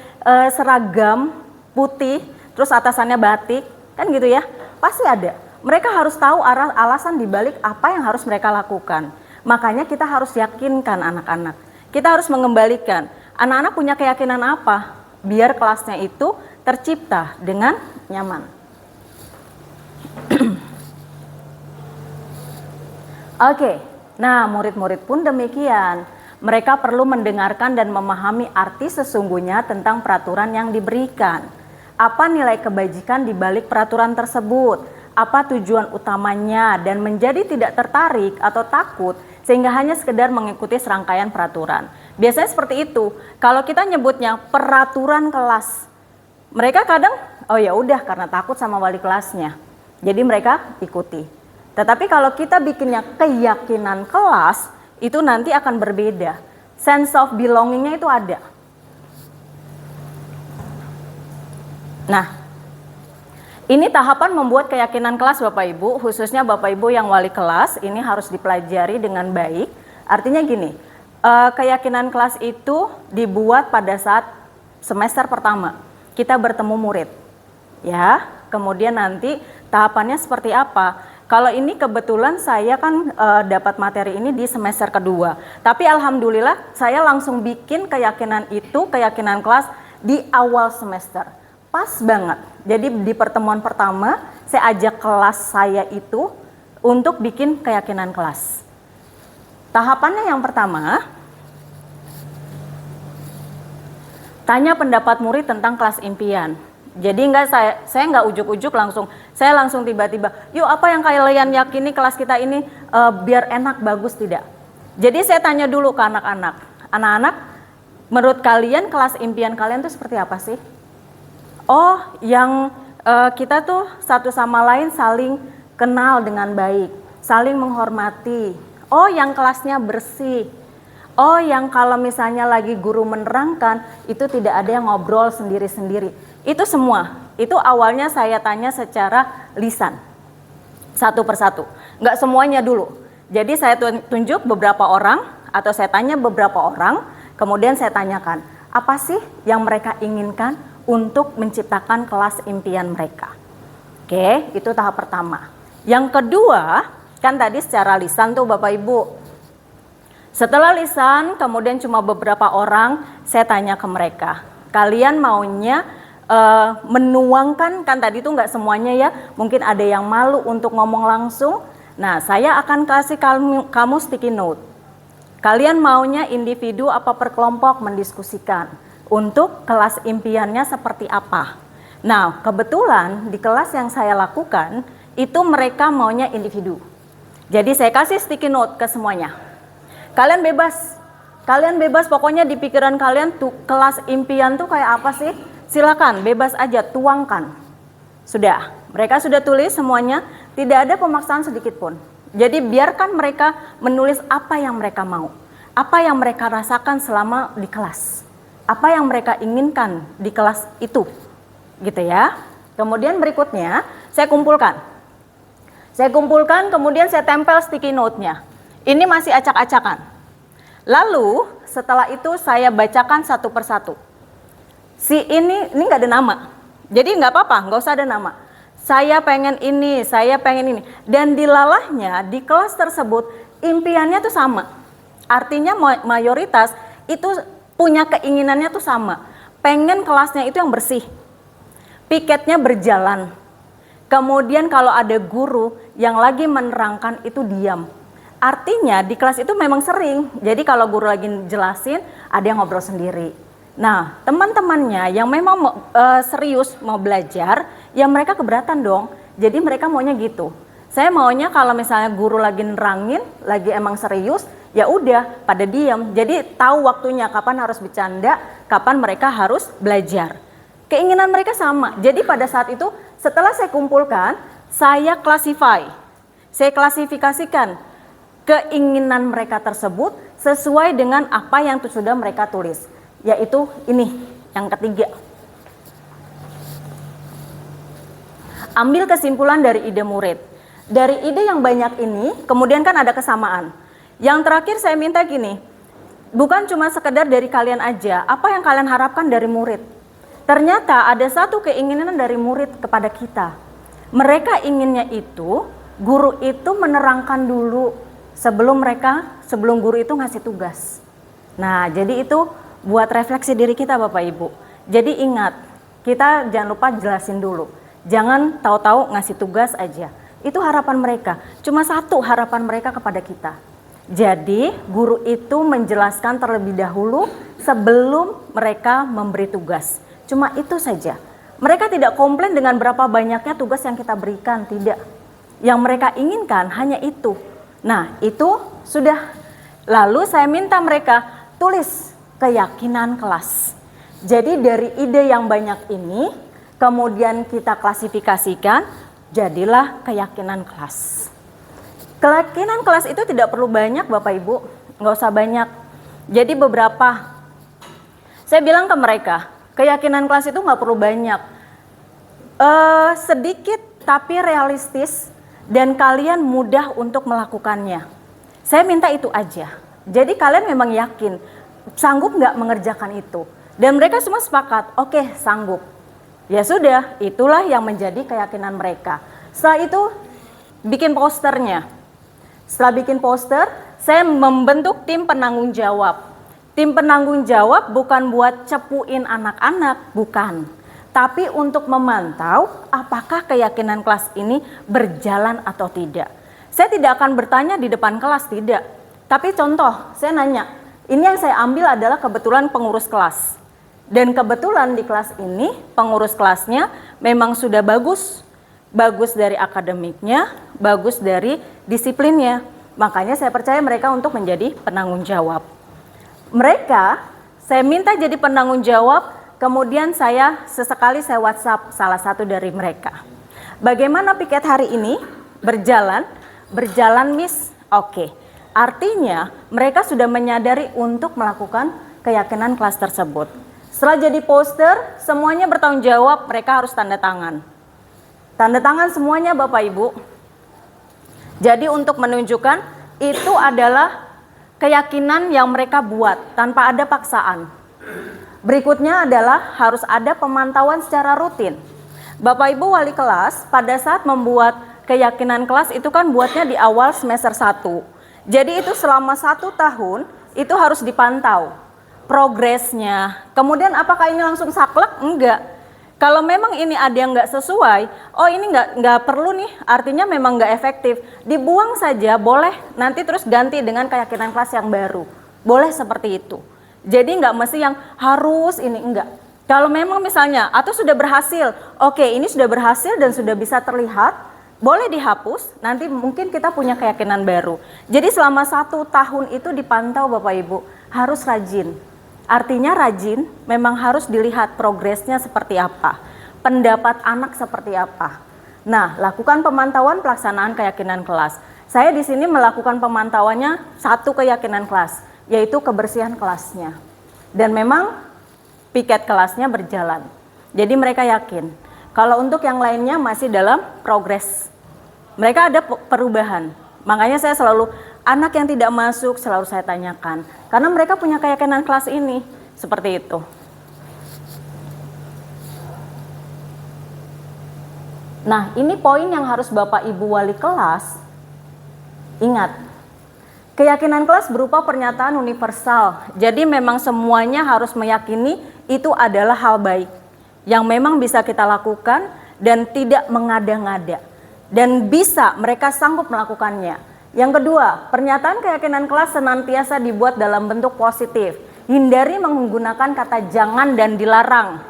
seragam putih, terus atasannya batik? Kan gitu ya, pasti ada. Mereka harus tahu alasan dibalik apa yang harus mereka lakukan. Makanya kita harus yakinkan anak-anak. Kita harus mengembalikan. Anak-anak punya keyakinan apa? Biar kelasnya itu tercipta dengan nyaman. Oke, nah murid-murid pun demikian. Mereka perlu mendengarkan dan memahami arti sesungguhnya tentang peraturan yang diberikan. Apa nilai kebajikan di balik peraturan tersebut? Apa tujuan utamanya dan menjadi tidak tertarik atau takut sehingga hanya sekedar mengikuti serangkaian peraturan. Biasanya seperti itu. Kalau kita nyebutnya peraturan kelas, mereka kadang oh ya udah karena takut sama wali kelasnya. Jadi mereka ikuti. Tetapi kalau kita bikinnya keyakinan kelas, itu nanti akan berbeda. Sense of belongingnya itu ada. Nah, ini tahapan membuat keyakinan kelas Bapak Ibu, khususnya Bapak Ibu yang wali kelas, ini harus dipelajari dengan baik. Artinya gini, keyakinan kelas itu dibuat pada saat semester pertama, kita bertemu murid. Ya, kemudian nanti tahapannya seperti apa? Kalau ini kebetulan saya kan dapat materi ini di semester kedua. Tapi alhamdulillah saya langsung bikin keyakinan itu, keyakinan kelas di awal semester. Pas banget. Jadi di pertemuan pertama saya ajak kelas saya itu untuk bikin keyakinan kelas. Tahapannya yang pertama, tanya pendapat murid tentang kelas impian. Jadi saya nggak ujuk-ujuk langsung, saya langsung tiba-tiba, yuk apa yang kalian yakini kelas kita ini biar enak, bagus, tidak. Jadi saya tanya dulu ke anak-anak, menurut kalian kelas impian kalian tuh seperti apa sih? Oh, yang kita tuh satu sama lain saling kenal dengan baik, saling menghormati. Oh, yang kelasnya bersih. Oh, yang kalau misalnya lagi guru menerangkan, itu tidak ada yang ngobrol sendiri-sendiri. Itu semua, itu awalnya saya tanya secara lisan, satu persatu. Nggak semuanya dulu. Jadi saya tunjuk beberapa orang, atau saya tanya beberapa orang, kemudian saya tanyakan, apa sih yang mereka inginkan untuk menciptakan kelas impian mereka. Oke, itu tahap pertama. Yang kedua, kan tadi secara lisan tuh Bapak Ibu. Setelah lisan, kemudian cuma beberapa orang, saya tanya ke mereka, kalian maunya menuangkan, kan tadi tuh nggak semuanya ya, mungkin ada yang malu untuk ngomong langsung, Nah, saya akan kasih kamu sticky note. Kalian maunya individu apa per kelompok mendiskusikan untuk kelas impiannya seperti apa. Nah, kebetulan di kelas yang saya lakukan itu mereka maunya individu. Jadi saya kasih sticky note ke semuanya. Kalian bebas pokoknya di pikiran kalian tuh kelas impian tuh kayak apa sih? Silakan, bebas aja, tuangkan. Sudah, mereka sudah tulis semuanya, tidak ada pemaksaan sedikit pun. Jadi biarkan mereka menulis apa yang mereka mau, apa yang mereka rasakan selama di kelas, apa yang mereka inginkan di kelas itu, gitu ya. Kemudian berikutnya saya kumpulkan, kemudian saya tempel sticky note-nya. Ini masih acak-acakan. Lalu setelah itu saya bacakan satu persatu. Si ini nggak ada nama, jadi nggak apa-apa, nggak usah ada nama. Saya pengen ini, saya pengen ini. Dan dilalahnya di kelas tersebut impiannya tuh sama. Artinya mayoritas itu punya keinginannya tuh sama. Pengen kelasnya itu yang bersih. Piketnya berjalan. Kemudian kalau ada guru yang lagi menerangkan itu diam. Artinya di kelas itu memang sering. Jadi kalau guru lagi jelasin, ada yang ngobrol sendiri. Nah, teman-temannya yang memang serius mau belajar, ya mereka keberatan dong. Jadi mereka maunya gitu. Saya maunya kalau misalnya guru lagi nerangin, lagi emang serius, ya udah pada diam. Jadi tahu waktunya kapan harus bercanda, kapan mereka harus belajar. Keinginan mereka sama. Jadi pada saat itu setelah saya kumpulkan, saya saya klasifikasikan keinginan mereka tersebut sesuai dengan apa yang sudah mereka tulis. Yaitu ini, yang ketiga. Ambil kesimpulan dari ide murid. Dari ide yang banyak ini, kemudian kan ada kesamaan. Yang terakhir saya minta gini, bukan cuma sekedar dari kalian aja, apa yang kalian harapkan dari murid. Ternyata ada satu keinginan dari murid kepada kita. Mereka inginnya itu, guru itu menerangkan dulu sebelum guru itu ngasih tugas. Nah, jadi itu buat refleksi diri kita Bapak Ibu. Jadi ingat, kita jangan lupa jelasin dulu. Jangan tahu-tahu ngasih tugas aja. Itu harapan mereka. Cuma satu harapan mereka kepada kita. Jadi guru itu menjelaskan terlebih dahulu sebelum mereka memberi tugas. Cuma itu saja. Mereka tidak komplain dengan berapa banyaknya tugas yang kita berikan, tidak. Yang mereka inginkan hanya itu. Nah, itu sudah. Lalu saya minta mereka tulis keyakinan kelas. Jadi dari ide yang banyak ini, kemudian kita klasifikasikan, jadilah keyakinan kelas. Keyakinan kelas itu tidak perlu banyak Bapak Ibu, nggak usah banyak. Jadi beberapa, saya bilang ke mereka, keyakinan kelas itu nggak perlu banyak. Sedikit tapi realistis dan kalian mudah untuk melakukannya. Saya minta itu aja. Jadi kalian memang yakin, sanggup nggak mengerjakan itu? Dan mereka semua sepakat, oke, sanggup. Ya sudah, itulah yang menjadi keyakinan mereka. Setelah itu bikin posternya. Setelah bikin poster, saya membentuk tim penanggung jawab. Tim penanggung jawab bukan buat cepuin anak-anak, bukan. Tapi untuk memantau apakah keyakinan kelas ini berjalan atau tidak. Saya tidak akan bertanya di depan kelas, tidak. Tapi contoh, saya nanya, ini yang saya ambil adalah kebetulan pengurus kelas. Dan kebetulan di kelas ini pengurus kelasnya memang sudah bagus. Bagus dari akademiknya, bagus dari disiplinnya. Makanya saya percaya mereka untuk menjadi penanggung jawab. Mereka, saya minta jadi penanggung jawab, kemudian sesekali saya WhatsApp salah satu dari mereka. Bagaimana piket hari ini? Berjalan? Berjalan, Miss? Oke. Artinya mereka sudah menyadari untuk melakukan keyakinan kelas tersebut. Setelah jadi poster, semuanya bertanggung jawab, mereka harus tanda tangan. Tanda tangan semuanya Bapak Ibu. Jadi untuk menunjukkan itu adalah keyakinan yang mereka buat tanpa ada paksaan. Berikutnya adalah harus ada pemantauan secara rutin. Bapak Ibu wali kelas pada saat membuat keyakinan kelas itu kan buatnya di awal semester 1. Jadi itu selama 1 tahun itu harus dipantau progresnya. Kemudian apakah ini langsung saklek? Enggak. Kalau memang ini ada yang nggak sesuai, oh ini nggak perlu nih, artinya memang nggak efektif, dibuang saja boleh, nanti terus ganti dengan keyakinan kelas yang baru, boleh seperti itu. Jadi nggak mesti yang harus ini, enggak. Kalau memang misalnya atau sudah berhasil, oke ini sudah berhasil dan sudah bisa terlihat, boleh dihapus, nanti mungkin kita punya keyakinan baru. Jadi selama 1 tahun itu dipantau Bapak Ibu, harus rajin. Artinya rajin memang harus dilihat progresnya seperti apa, pendapat anak seperti apa. Nah, lakukan pemantauan pelaksanaan keyakinan kelas. Saya di sini melakukan pemantauannya 1 keyakinan kelas, yaitu kebersihan kelasnya. Dan memang piket kelasnya berjalan. Jadi mereka yakin. Kalau untuk yang lainnya masih dalam progres. Mereka ada perubahan. Makanya saya selalu, anak yang tidak masuk selalu saya tanyakan. Karena mereka punya keyakinan kelas ini. Seperti itu. Nah, ini poin yang harus Bapak Ibu wali kelas ingat. Keyakinan kelas berupa pernyataan universal. Jadi memang semuanya harus meyakini itu adalah hal baik. Yang memang bisa kita lakukan dan tidak mengada-ngada. Dan bisa mereka sanggup melakukannya. Yang kedua, pernyataan keyakinan kelas senantiasa dibuat dalam bentuk positif. Hindari menggunakan kata jangan dan dilarang.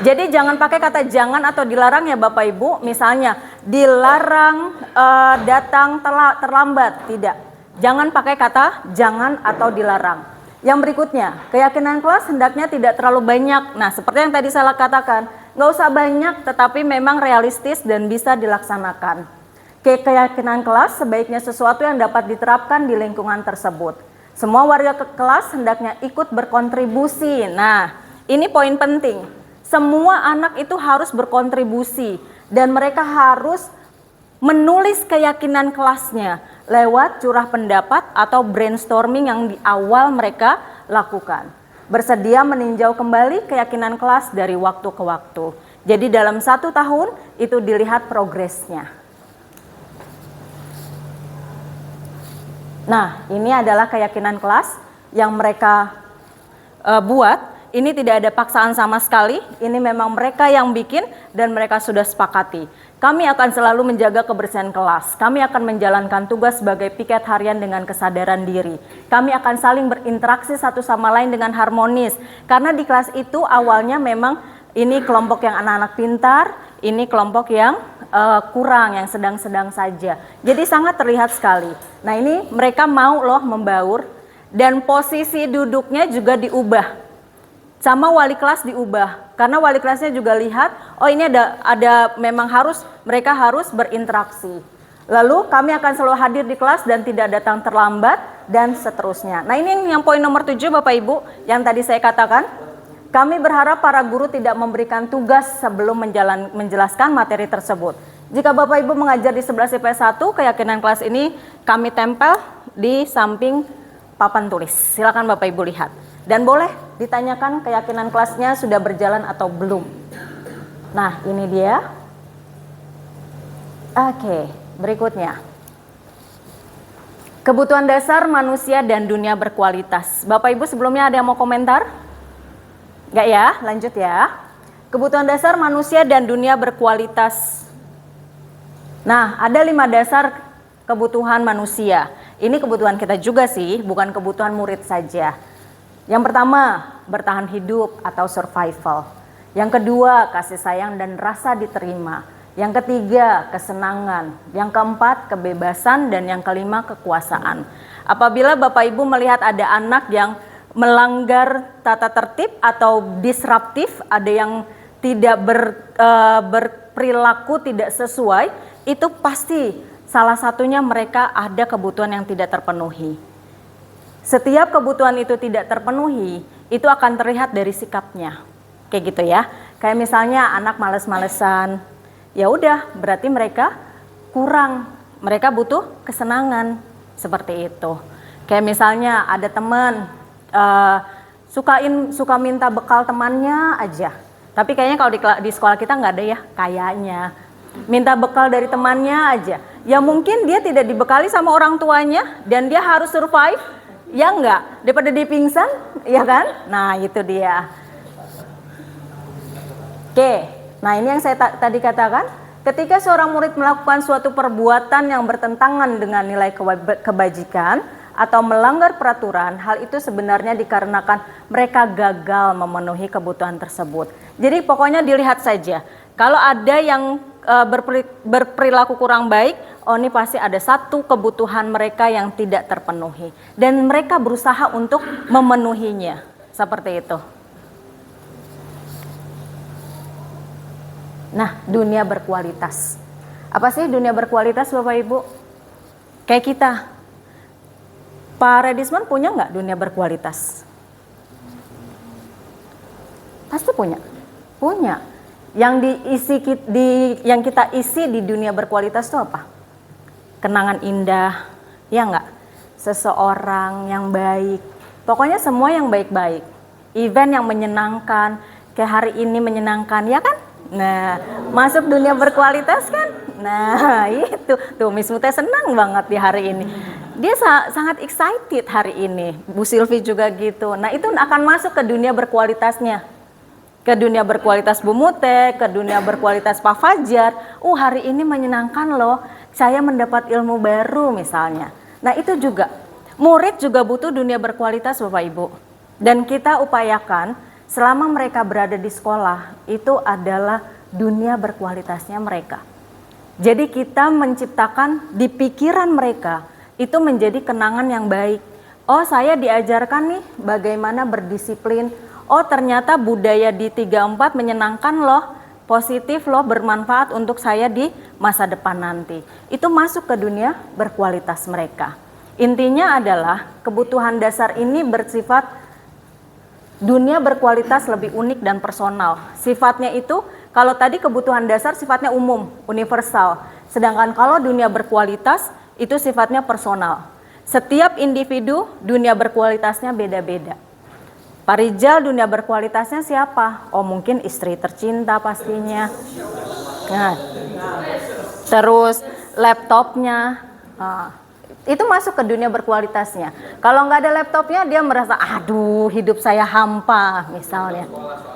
Jadi jangan pakai kata jangan atau dilarang ya Bapak Ibu. Misalnya dilarang datang terlambat, tidak. Jangan pakai kata jangan atau dilarang. Yang berikutnya, keyakinan kelas hendaknya tidak terlalu banyak. Nah seperti yang tadi saya katakan, nggak usah banyak tetapi memang realistis dan bisa dilaksanakan. Keyakinan kelas sebaiknya sesuatu yang dapat diterapkan di lingkungan tersebut. Semua warga kelas hendaknya ikut berkontribusi. Nah, ini poin penting. Semua anak itu harus berkontribusi dan mereka harus menulis keyakinan kelasnya lewat curah pendapat atau brainstorming yang di awal mereka lakukan. Bersedia meninjau kembali keyakinan kelas dari waktu ke waktu. Jadi dalam 1 tahun itu dilihat progresnya. Nah, ini adalah keyakinan kelas yang mereka buat. Ini tidak ada paksaan sama sekali. Ini memang mereka yang bikin dan mereka sudah sepakati. Kami akan selalu menjaga kebersihan kelas. Kami akan menjalankan tugas sebagai piket harian dengan kesadaran diri. Kami akan saling berinteraksi satu sama lain dengan harmonis. Karena di kelas itu awalnya memang ini kelompok yang anak-anak pintar, ini kelompok yang kurang, yang sedang-sedang saja. Jadi sangat terlihat sekali. Nah ini mereka mau loh membaur dan posisi duduknya juga diubah. Sama wali kelas diubah. Karena wali kelasnya juga lihat, oh ini ada memang mereka harus berinteraksi. Lalu kami akan selalu hadir di kelas dan tidak datang terlambat dan seterusnya. Nah ini yang poin nomor 7 Bapak Ibu yang tadi saya katakan. Kami berharap para guru tidak memberikan tugas sebelum menjelaskan materi tersebut. Jika Bapak Ibu mengajar di 11 IPS 1, keyakinan kelas ini kami tempel di samping papan tulis. Silakan Bapak Ibu lihat. Dan boleh ditanyakan keyakinan kelasnya sudah berjalan atau belum. Nah, ini dia. Oke, berikutnya. Kebutuhan dasar manusia dan dunia berkualitas. Bapak Ibu sebelumnya ada yang mau komentar? Enggak ya, lanjut ya. Kebutuhan dasar manusia dan dunia berkualitas. Nah, ada 5 dasar kebutuhan manusia. Ini kebutuhan kita juga sih, bukan kebutuhan murid saja. Yang pertama, bertahan hidup atau survival. Yang kedua, kasih sayang dan rasa diterima. Yang ketiga, kesenangan. Yang keempat, kebebasan. Dan yang kelima, kekuasaan. Apabila Bapak Ibu melihat ada anak yang melanggar tata tertib atau disruptif, ada yang tidak berperilaku tidak sesuai, itu pasti salah satunya mereka ada kebutuhan yang tidak terpenuhi. Setiap kebutuhan itu tidak terpenuhi, itu akan terlihat dari sikapnya. Kayak gitu ya. Kayak misalnya anak males-malesan, ya udah berarti mereka kurang, mereka butuh kesenangan, seperti itu. Kayak misalnya ada teman suka minta bekal temannya aja. Tapi kayaknya kalau di sekolah kita nggak ada ya, kayaknya. Minta bekal dari temannya aja. Ya mungkin dia tidak dibekali sama orang tuanya dan dia harus survive. Ya enggak, daripada dia pingsan, ya kan? Nah itu dia. Oke, nah ini yang saya tadi katakan, ketika seorang murid melakukan suatu perbuatan yang bertentangan dengan nilai kebajikan atau melanggar peraturan, hal itu sebenarnya dikarenakan mereka gagal memenuhi kebutuhan tersebut. Jadi pokoknya dilihat saja, kalau ada yang berperilaku kurang baik, oh ini pasti ada satu kebutuhan mereka yang tidak terpenuhi. Dan mereka berusaha untuk memenuhinya, seperti itu. Nah, dunia berkualitas. Apa sih dunia berkualitas Bapak Ibu? Kayak kita. Pak Redisman punya nggak dunia berkualitas? Pasti punya. Punya. Yang yang kita isi di dunia berkualitas itu apa? Kenangan indah, ya nggak? Seseorang yang baik. Pokoknya semua yang baik-baik. Event yang menyenangkan, kayak hari ini menyenangkan, ya kan? Nah, masuk dunia berkualitas kan? Nah, itu. Tuh, Miss Mute senang banget di hari ini. Dia sangat excited hari ini. Bu Silvi juga gitu. Nah, itu akan masuk ke dunia berkualitasnya. Ke dunia berkualitas Bu Mute, ke dunia berkualitas Pak Fajar. Hari ini menyenangkan loh. Saya mendapat ilmu baru misalnya. Nah, itu juga. Murid juga butuh dunia berkualitas Bapak Ibu. Dan kita upayakan selama mereka berada di sekolah, itu adalah dunia berkualitasnya mereka. Jadi kita menciptakan di pikiran mereka, itu menjadi kenangan yang baik. Oh, saya diajarkan nih bagaimana berdisiplin. Oh, ternyata budaya di 34 menyenangkan loh, positif loh, bermanfaat untuk saya di masa depan nanti. Itu masuk ke dunia berkualitas mereka. Intinya adalah kebutuhan dasar ini bersifat dunia berkualitas lebih unik dan personal. Sifatnya itu, kalau tadi kebutuhan dasar sifatnya umum, universal. Sedangkan kalau dunia berkualitas, itu sifatnya personal. Setiap individu dunia berkualitasnya beda-beda. Pak Rijal dunia berkualitasnya siapa? Oh, mungkin istri tercinta pastinya. Nah, terus laptopnya. Itu masuk ke dunia berkualitasnya. Kalau nggak ada laptopnya, dia merasa, aduh hidup saya hampa misalnya.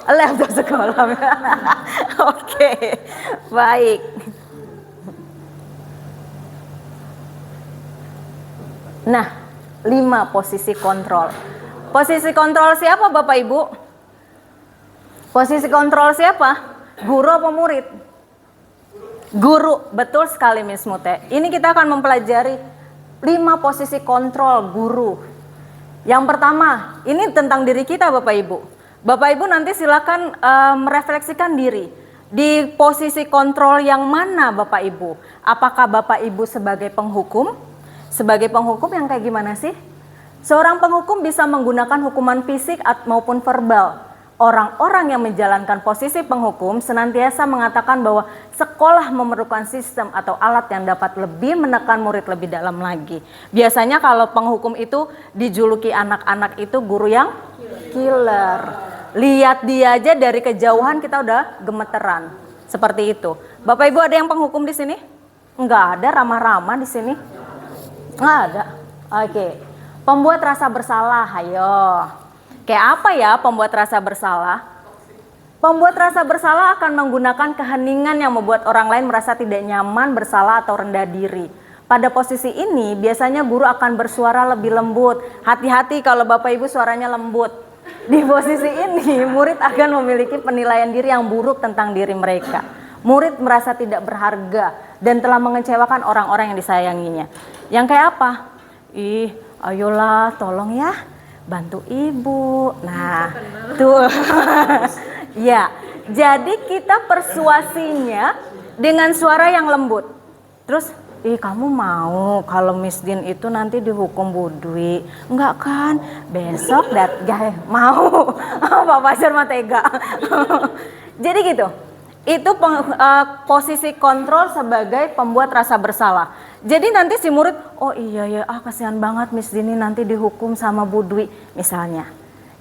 Laptop sekolah. Oke, baik. Nah, 5 posisi kontrol. Posisi kontrol siapa Bapak Ibu? Posisi kontrol siapa? Guru apa murid? Guru, betul sekali Miss Mute. Ini kita akan mempelajari 5 posisi kontrol guru. Yang pertama, ini tentang diri kita Bapak Ibu. Bapak Ibu nanti silakan merefleksikan diri. Di posisi kontrol yang mana Bapak Ibu? Apakah Bapak Ibu sebagai penghukum? Sebagai penghukum yang kayak gimana sih? Seorang penghukum bisa menggunakan hukuman fisik maupun verbal. Orang-orang yang menjalankan posisi penghukum senantiasa mengatakan bahwa sekolah memerlukan sistem atau alat yang dapat lebih menekan murid lebih dalam lagi. Biasanya kalau penghukum itu dijuluki anak-anak itu guru yang killer. Lihat dia aja dari kejauhan kita udah gemeteran. Seperti itu. Bapak Ibu ada yang penghukum di sini? Enggak ada, ramah-ramah di sini. Enggak ada. Oke. Pembuat rasa bersalah, ayo. Kayak apa ya pembuat rasa bersalah? Pembuat rasa bersalah akan menggunakan keheningan yang membuat orang lain merasa tidak nyaman, bersalah atau rendah diri. Pada posisi ini biasanya guru akan bersuara lebih lembut. Hati-hati kalau Bapak Ibu suaranya lembut. Di posisi ini murid akan memiliki penilaian diri yang buruk tentang diri mereka. Murid merasa tidak berharga dan telah mengecewakan orang-orang yang disayanginya. Yang kayak apa? Ayolah tolong ya, bantu ibu. Nah, tuh. Ya, jadi kita persuasinya dengan suara yang lembut. Terus, kamu mau kalau Miss Din itu nanti dihukum Bu Dwi? Enggak kan? Besok mau. Pak Fajar mah tega. Jadi gitu. Itu posisi kontrol sebagai pembuat rasa bersalah. Jadi nanti si murid, oh iya ya, kasihan banget Miss Dini nanti dihukum sama Bu Dwi misalnya.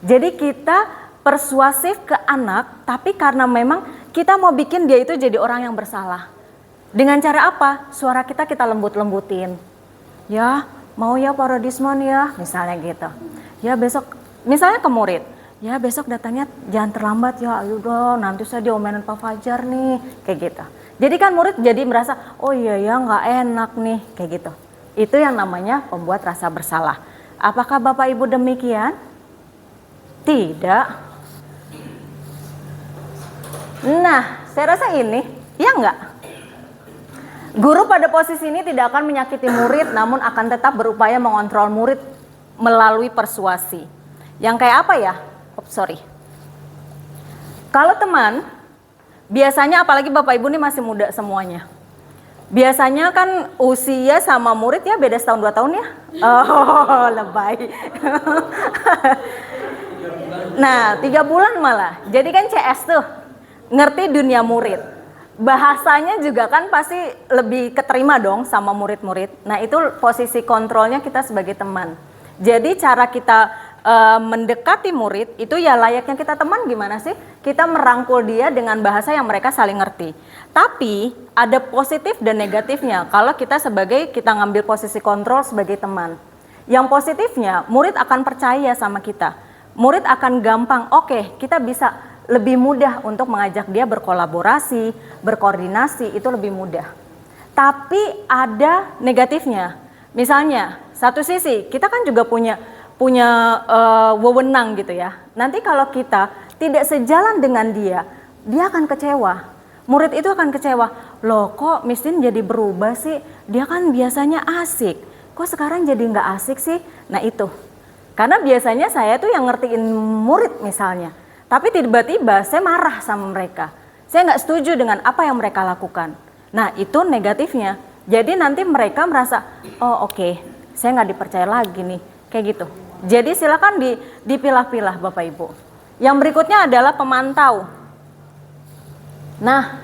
Jadi kita persuasif ke anak, tapi karena memang kita mau bikin dia itu jadi orang yang bersalah. Dengan cara apa? Suara kita lembut-lembutin. Ya, mau ya Pak Rodisman ya, misalnya gitu. Ya besok, misalnya ke murid, ya besok datangnya jangan terlambat ya, ayo dong, nanti saya diomelin Pak Fajar nih, kayak gitu. Jadi kan murid jadi merasa, oh iya ya nggak enak nih, kayak gitu. Itu yang namanya pembuat rasa bersalah. Apakah Bapak Ibu demikian? Tidak. Nah, saya rasa ini, ya enggak? Guru pada posisi ini tidak akan menyakiti murid, namun akan tetap berupaya mengontrol murid melalui persuasi. Yang kayak apa ya? Kalau teman, biasanya apalagi Bapak Ibu ini masih muda semuanya. Biasanya kan usia sama murid ya beda setahun 2 tahun ya. Oh, lebay. Nah, 3 bulan malah. Jadi kan CS tuh, ngerti dunia murid. Bahasanya juga kan pasti lebih keterima dong sama murid-murid. Nah, itu posisi kontrolnya kita sebagai teman. Jadi cara kita mendekati murid itu ya layaknya kita teman gimana sih? Kita merangkul dia dengan bahasa yang mereka saling ngerti. Tapi ada positif dan negatifnya kalau kita ngambil posisi kontrol sebagai teman. Yang positifnya murid akan percaya sama kita. Murid akan gampang, oke, kita bisa lebih mudah untuk mengajak dia berkolaborasi, berkoordinasi, itu lebih mudah. Tapi ada negatifnya. Misalnya, satu sisi kita kan juga punya wewenang gitu ya. Nanti kalau kita tidak sejalan dengan dia akan kecewa. Murid itu akan kecewa. Loh kok Mistin jadi berubah sih? Dia kan biasanya asik. Kok sekarang jadi nggak asik sih? Nah itu. Karena biasanya saya tuh yang ngertiin murid misalnya. Tapi tiba-tiba saya marah sama mereka. Saya nggak setuju dengan apa yang mereka lakukan. Nah itu negatifnya. Jadi nanti mereka merasa, oh oke, saya nggak dipercaya lagi nih. Kayak gitu. Jadi silakan dipilah-pilah Bapak Ibu. Yang berikutnya adalah pemantau. Nah,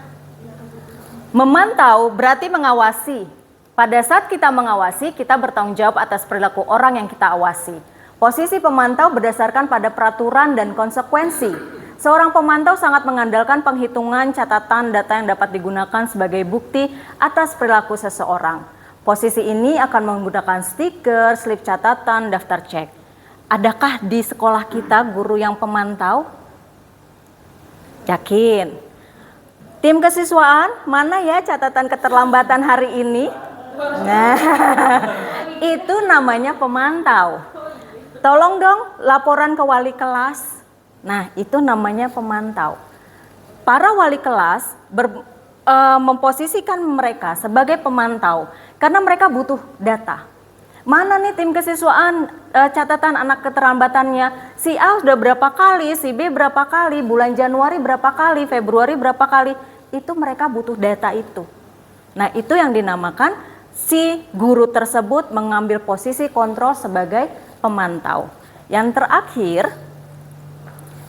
memantau berarti mengawasi. Pada saat kita mengawasi, kita bertanggung jawab atas perilaku orang yang kita awasi. Posisi pemantau berdasarkan pada peraturan dan konsekuensi. Seorang pemantau sangat mengandalkan penghitungan catatan data yang dapat digunakan sebagai bukti atas perilaku seseorang. Posisi ini akan menggunakan stiker, slip catatan, daftar cek. Adakah di sekolah kita guru yang pemantau? Yakin? Tim kesiswaan, mana ya catatan keterlambatan hari ini? Nah, itu namanya pemantau. Tolong dong laporan ke wali kelas. Nah, itu namanya pemantau. Para wali kelas memposisikan mereka sebagai pemantau karena mereka butuh data. Mana nih tim kesiswaan catatan anak keterlambatannya? Si A sudah berapa kali, si B berapa kali, bulan Januari berapa kali, Februari berapa kali? Itu mereka butuh data itu. Nah, itu yang dinamakan si guru tersebut mengambil posisi kontrol sebagai pemantau. Yang terakhir,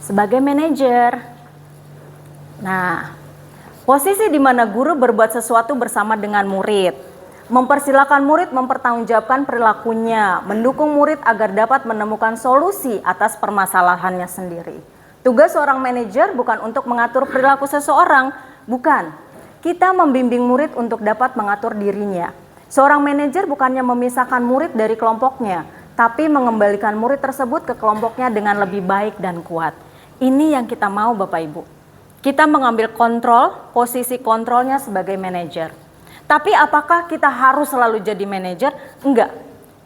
sebagai manajer. Nah, posisi di mana guru berbuat sesuatu bersama dengan murid. Mempersilahkan murid mempertanggungjawabkan perilakunya, mendukung murid agar dapat menemukan solusi atas permasalahannya sendiri. Tugas seorang manajer bukan untuk mengatur perilaku seseorang, bukan. Kita membimbing murid untuk dapat mengatur dirinya. Seorang manajer bukannya memisahkan murid dari kelompoknya, tapi mengembalikan murid tersebut ke kelompoknya dengan lebih baik dan kuat. Ini yang kita mau Bapak Ibu. Kita mengambil kontrol, posisi kontrolnya sebagai manajer. Tapi apakah kita harus selalu jadi manajer? Enggak.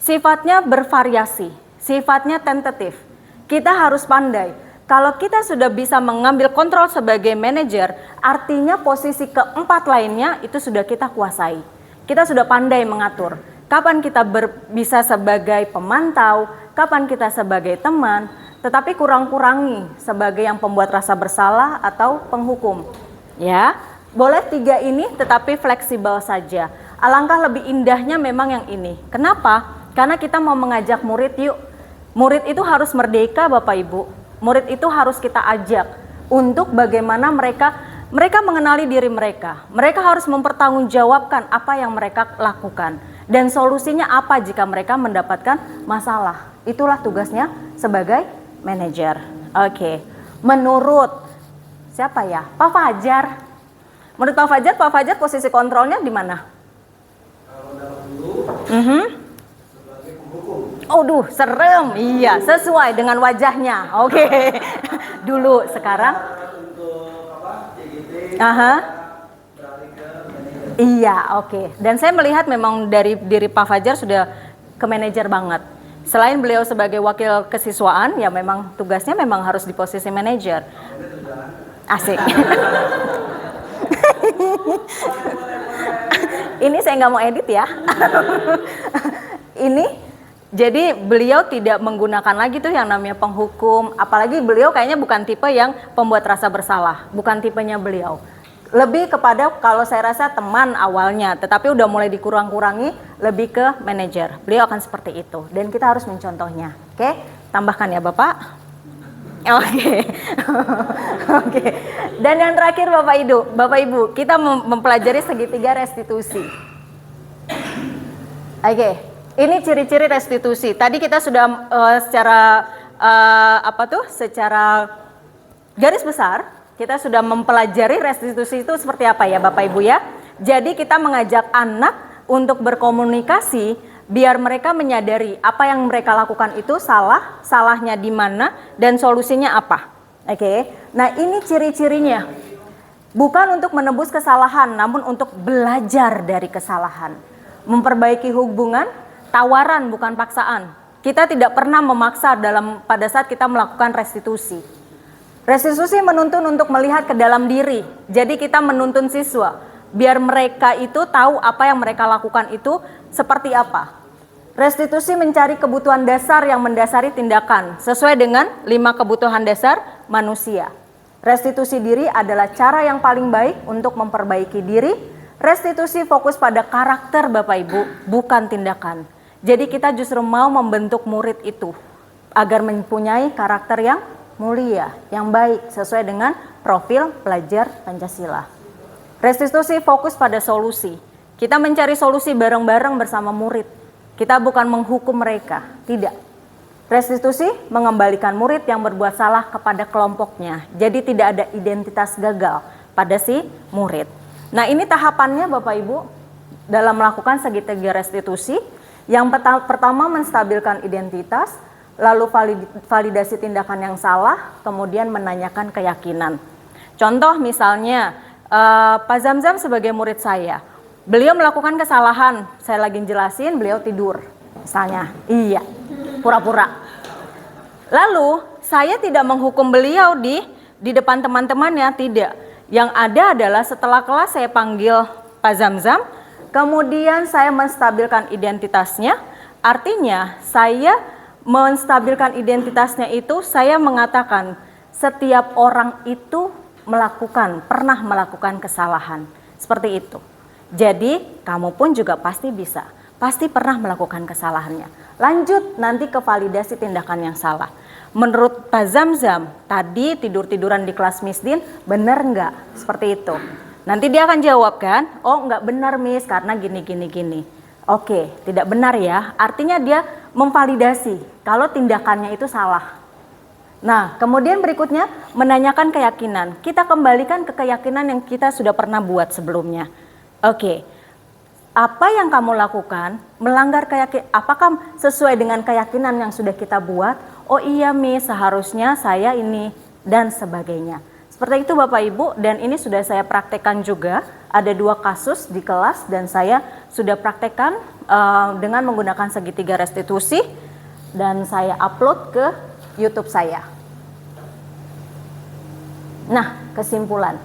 Sifatnya bervariasi, sifatnya tentatif. Kita harus pandai. Kalau kita sudah bisa mengambil kontrol sebagai manajer, artinya posisi keempat lainnya itu sudah kita kuasai. Kita sudah pandai mengatur. Kapan kita bisa sebagai pemantau, kapan kita sebagai teman, tetapi kurang-kurangi sebagai yang pembuat rasa bersalah atau penghukum. Ya. Boleh 3 ini tetapi fleksibel saja. Alangkah lebih indahnya memang yang ini. Kenapa? Karena kita mau mengajak murid yuk. Murid itu harus merdeka Bapak Ibu. Murid itu harus kita ajak untuk bagaimana mereka mengenali diri mereka. Mereka harus mempertanggungjawabkan apa yang mereka lakukan. Dan solusinya apa jika mereka mendapatkan masalah. Itulah tugasnya sebagai manajer. Oke. Menurut siapa ya? Pak Fajar. Menurut Pak Fajar posisi kontrolnya di mana? Kalau dalam dulu sebagai penghukum. Aduh, serem. Iya, sesuai dengan wajahnya. Oke. Dulu, sekarang. Untuk apa? CGT. Aha. Beralih ke manajer. Iya, oke. Dan saya melihat memang dari diri Pak Fajar sudah ke manajer banget. Selain beliau sebagai wakil kesiswaan, ya memang tugasnya memang harus di posisi manajer. Asik. Ini saya nggak mau edit ya. Ini, jadi beliau tidak menggunakan lagi tuh yang namanya penghukum. Apalagi beliau kayaknya bukan tipe yang pembuat rasa bersalah. Bukan tipenya beliau. Lebih kepada kalau saya rasa teman awalnya, tetapi udah mulai dikurang-kurangi lebih ke manajer. Beliau akan seperti itu dan kita harus mencontohnya. Oke, tambahkan ya Bapak. Oke. Oke. Dan yang terakhir Bapak Ibu, kita mempelajari segitiga restitusi. Oke, ini ciri-ciri restitusi. Tadi kita sudah secara garis besar kita sudah mempelajari restitusi itu seperti apa ya Bapak Ibu ya. Jadi kita mengajak anak untuk berkomunikasi biar mereka menyadari apa yang mereka lakukan itu salah, salahnya di mana dan solusinya apa. Oke. Nah, ini ciri-cirinya. Bukan untuk menebus kesalahan, namun untuk belajar dari kesalahan. Memperbaiki hubungan, tawaran bukan paksaan. Kita tidak pernah memaksa pada saat kita melakukan restitusi. Restitusi menuntun untuk melihat ke dalam diri. Jadi kita menuntun siswa biar mereka itu tahu apa yang mereka lakukan itu seperti apa. Restitusi mencari kebutuhan dasar yang mendasari tindakan sesuai dengan 5 kebutuhan dasar manusia. Restitusi diri adalah cara yang paling baik untuk memperbaiki diri. Restitusi fokus pada karakter Bapak Ibu, bukan tindakan. Jadi kita justru mau membentuk murid itu agar mempunyai karakter yang mulia, yang baik, sesuai dengan profil pelajar Pancasila. Restitusi fokus pada solusi. Kita mencari solusi bareng-bareng bersama murid. Kita bukan menghukum mereka, tidak. Restitusi mengembalikan murid yang berbuat salah kepada kelompoknya. Jadi tidak ada identitas gagal pada si murid. Nah, ini tahapannya Bapak Ibu dalam melakukan segitiga restitusi. Yang pertama menstabilkan identitas, lalu validasi tindakan yang salah, kemudian menanyakan keyakinan. Contoh misalnya, Pak Zamzam sebagai murid saya, beliau melakukan kesalahan, saya lagi jelasin, beliau tidur, misalnya, iya, pura-pura. Lalu, saya tidak menghukum beliau di depan teman-temannya, tidak. Yang ada adalah setelah kelas saya panggil Pak Zamzam, kemudian saya menstabilkan identitasnya, artinya saya menstabilkan identitasnya itu saya mengatakan setiap orang itu pernah melakukan kesalahan. Seperti itu. Jadi kamu pun juga pasti bisa. Pasti pernah melakukan kesalahannya. Lanjut nanti ke validasi tindakan yang salah. Menurut Pak Zamzam, tadi tidur-tiduran di kelas Miss Din, benar enggak? Seperti itu. Nanti dia akan jawab kan, oh enggak benar Miss karena gini. Oke, tidak benar ya. Artinya dia memvalidasi kalau tindakannya itu salah. Nah, kemudian berikutnya menanyakan keyakinan. Kita kembalikan ke keyakinan yang kita sudah pernah buat sebelumnya. Oke, apa yang kamu lakukan melanggar keyakinan? Apakah sesuai dengan keyakinan yang sudah kita buat? Oh iya Miss, seharusnya saya ini dan sebagainya. Seperti itu Bapak Ibu, dan ini sudah saya praktekkan juga. Ada 2 kasus di kelas dan saya sudah praktekkan dengan menggunakan segitiga restitusi dan saya upload ke YouTube saya. Nah, kesimpulan.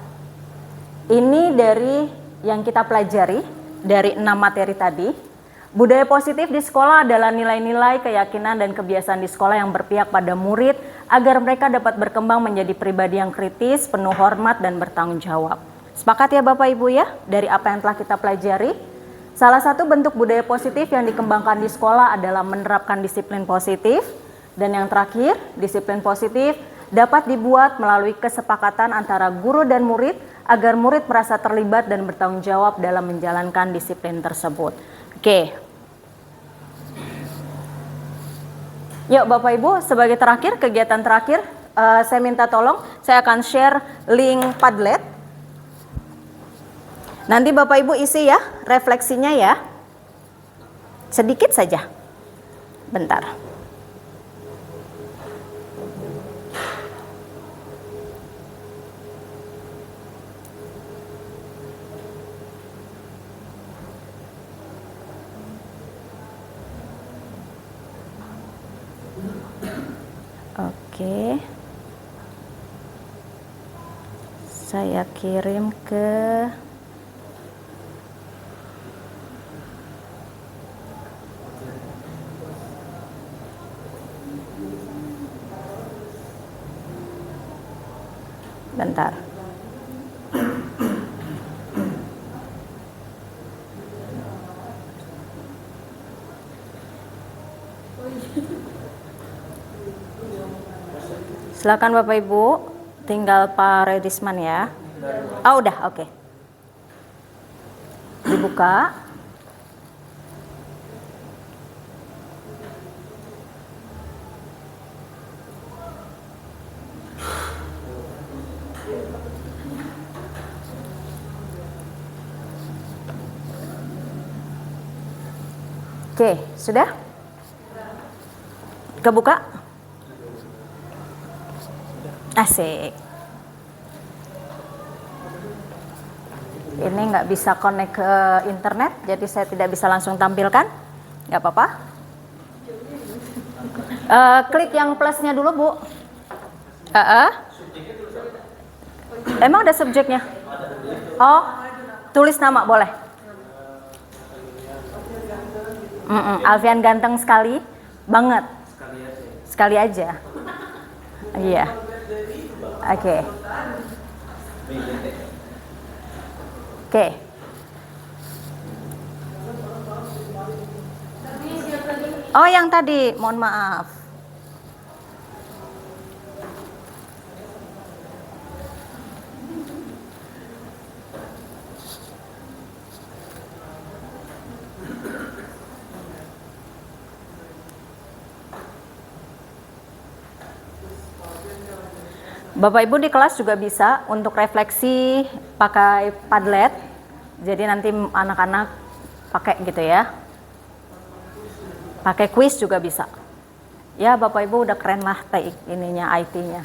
Ini dari yang kita pelajari dari 6 materi tadi. Budaya positif di sekolah adalah nilai-nilai, keyakinan, dan kebiasaan di sekolah yang berpihak pada murid agar mereka dapat berkembang menjadi pribadi yang kritis, penuh hormat, dan bertanggung jawab. Sepakat ya Bapak Ibu ya, dari apa yang telah kita pelajari? Salah satu bentuk budaya positif yang dikembangkan di sekolah adalah menerapkan disiplin positif. Dan yang terakhir, disiplin positif dapat dibuat melalui kesepakatan antara guru dan murid agar murid merasa terlibat dan bertanggung jawab dalam menjalankan disiplin tersebut. Oke. Yuk Bapak Ibu, sebagai terakhir, kegiatan terakhir, saya minta tolong, saya akan share link Padlet. Nanti Bapak Ibu isi ya, refleksinya ya. Sedikit saja. Bentar. Oke. Saya kirim ke bentar. Silakan Bapak Ibu, tinggal Pak Redisman ya. Oh udah, oke. Dibuka. Oke, sudah? Kebuka? Asik. Ini nggak bisa connect ke internet, jadi saya tidak bisa langsung tampilkan. Nggak apa-apa. Klik yang plusnya dulu, Bu. Emang ada subjeknya? Oh, tulis nama boleh. Alfian ganteng sekali, banget. Sekali aja. Iya. Oke. Oke. Oh, yang tadi, mohon maaf. Bapak Ibu di kelas juga bisa untuk refleksi pakai Padlet. Jadi nanti anak-anak pakai gitu ya. Pakai kuis juga bisa. Ya Bapak Ibu udah keren lah ininya IT-nya.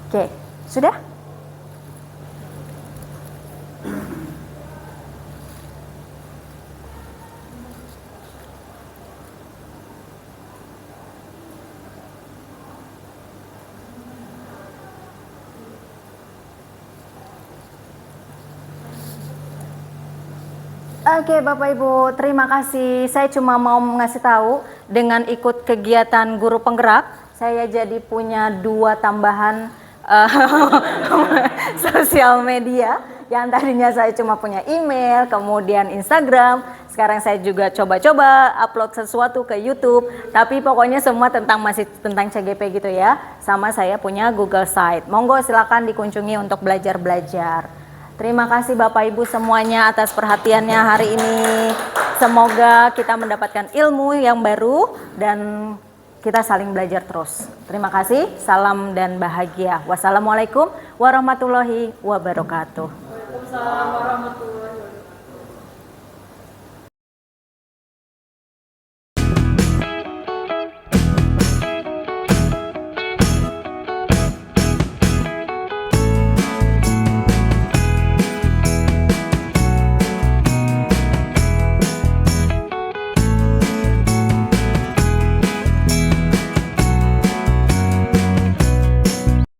Oke, sudah? Oke Bapak Ibu, terima kasih. Saya cuma mau ngasih tahu dengan ikut kegiatan guru penggerak, saya jadi punya 2 tambahan sosial media. Yang tadinya saya cuma punya email, kemudian Instagram. Sekarang saya juga coba-coba upload sesuatu ke YouTube. Tapi pokoknya semua masih tentang CGP gitu ya. Sama saya punya Google Site. Monggo silakan dikunjungi untuk belajar-belajar. Terima kasih Bapak Ibu semuanya atas perhatiannya hari ini. Semoga kita mendapatkan ilmu yang baru dan kita saling belajar terus. Terima kasih, salam dan bahagia. Wassalamualaikum warahmatullahi wabarakatuh. Waalaikumsalam warahmatullahi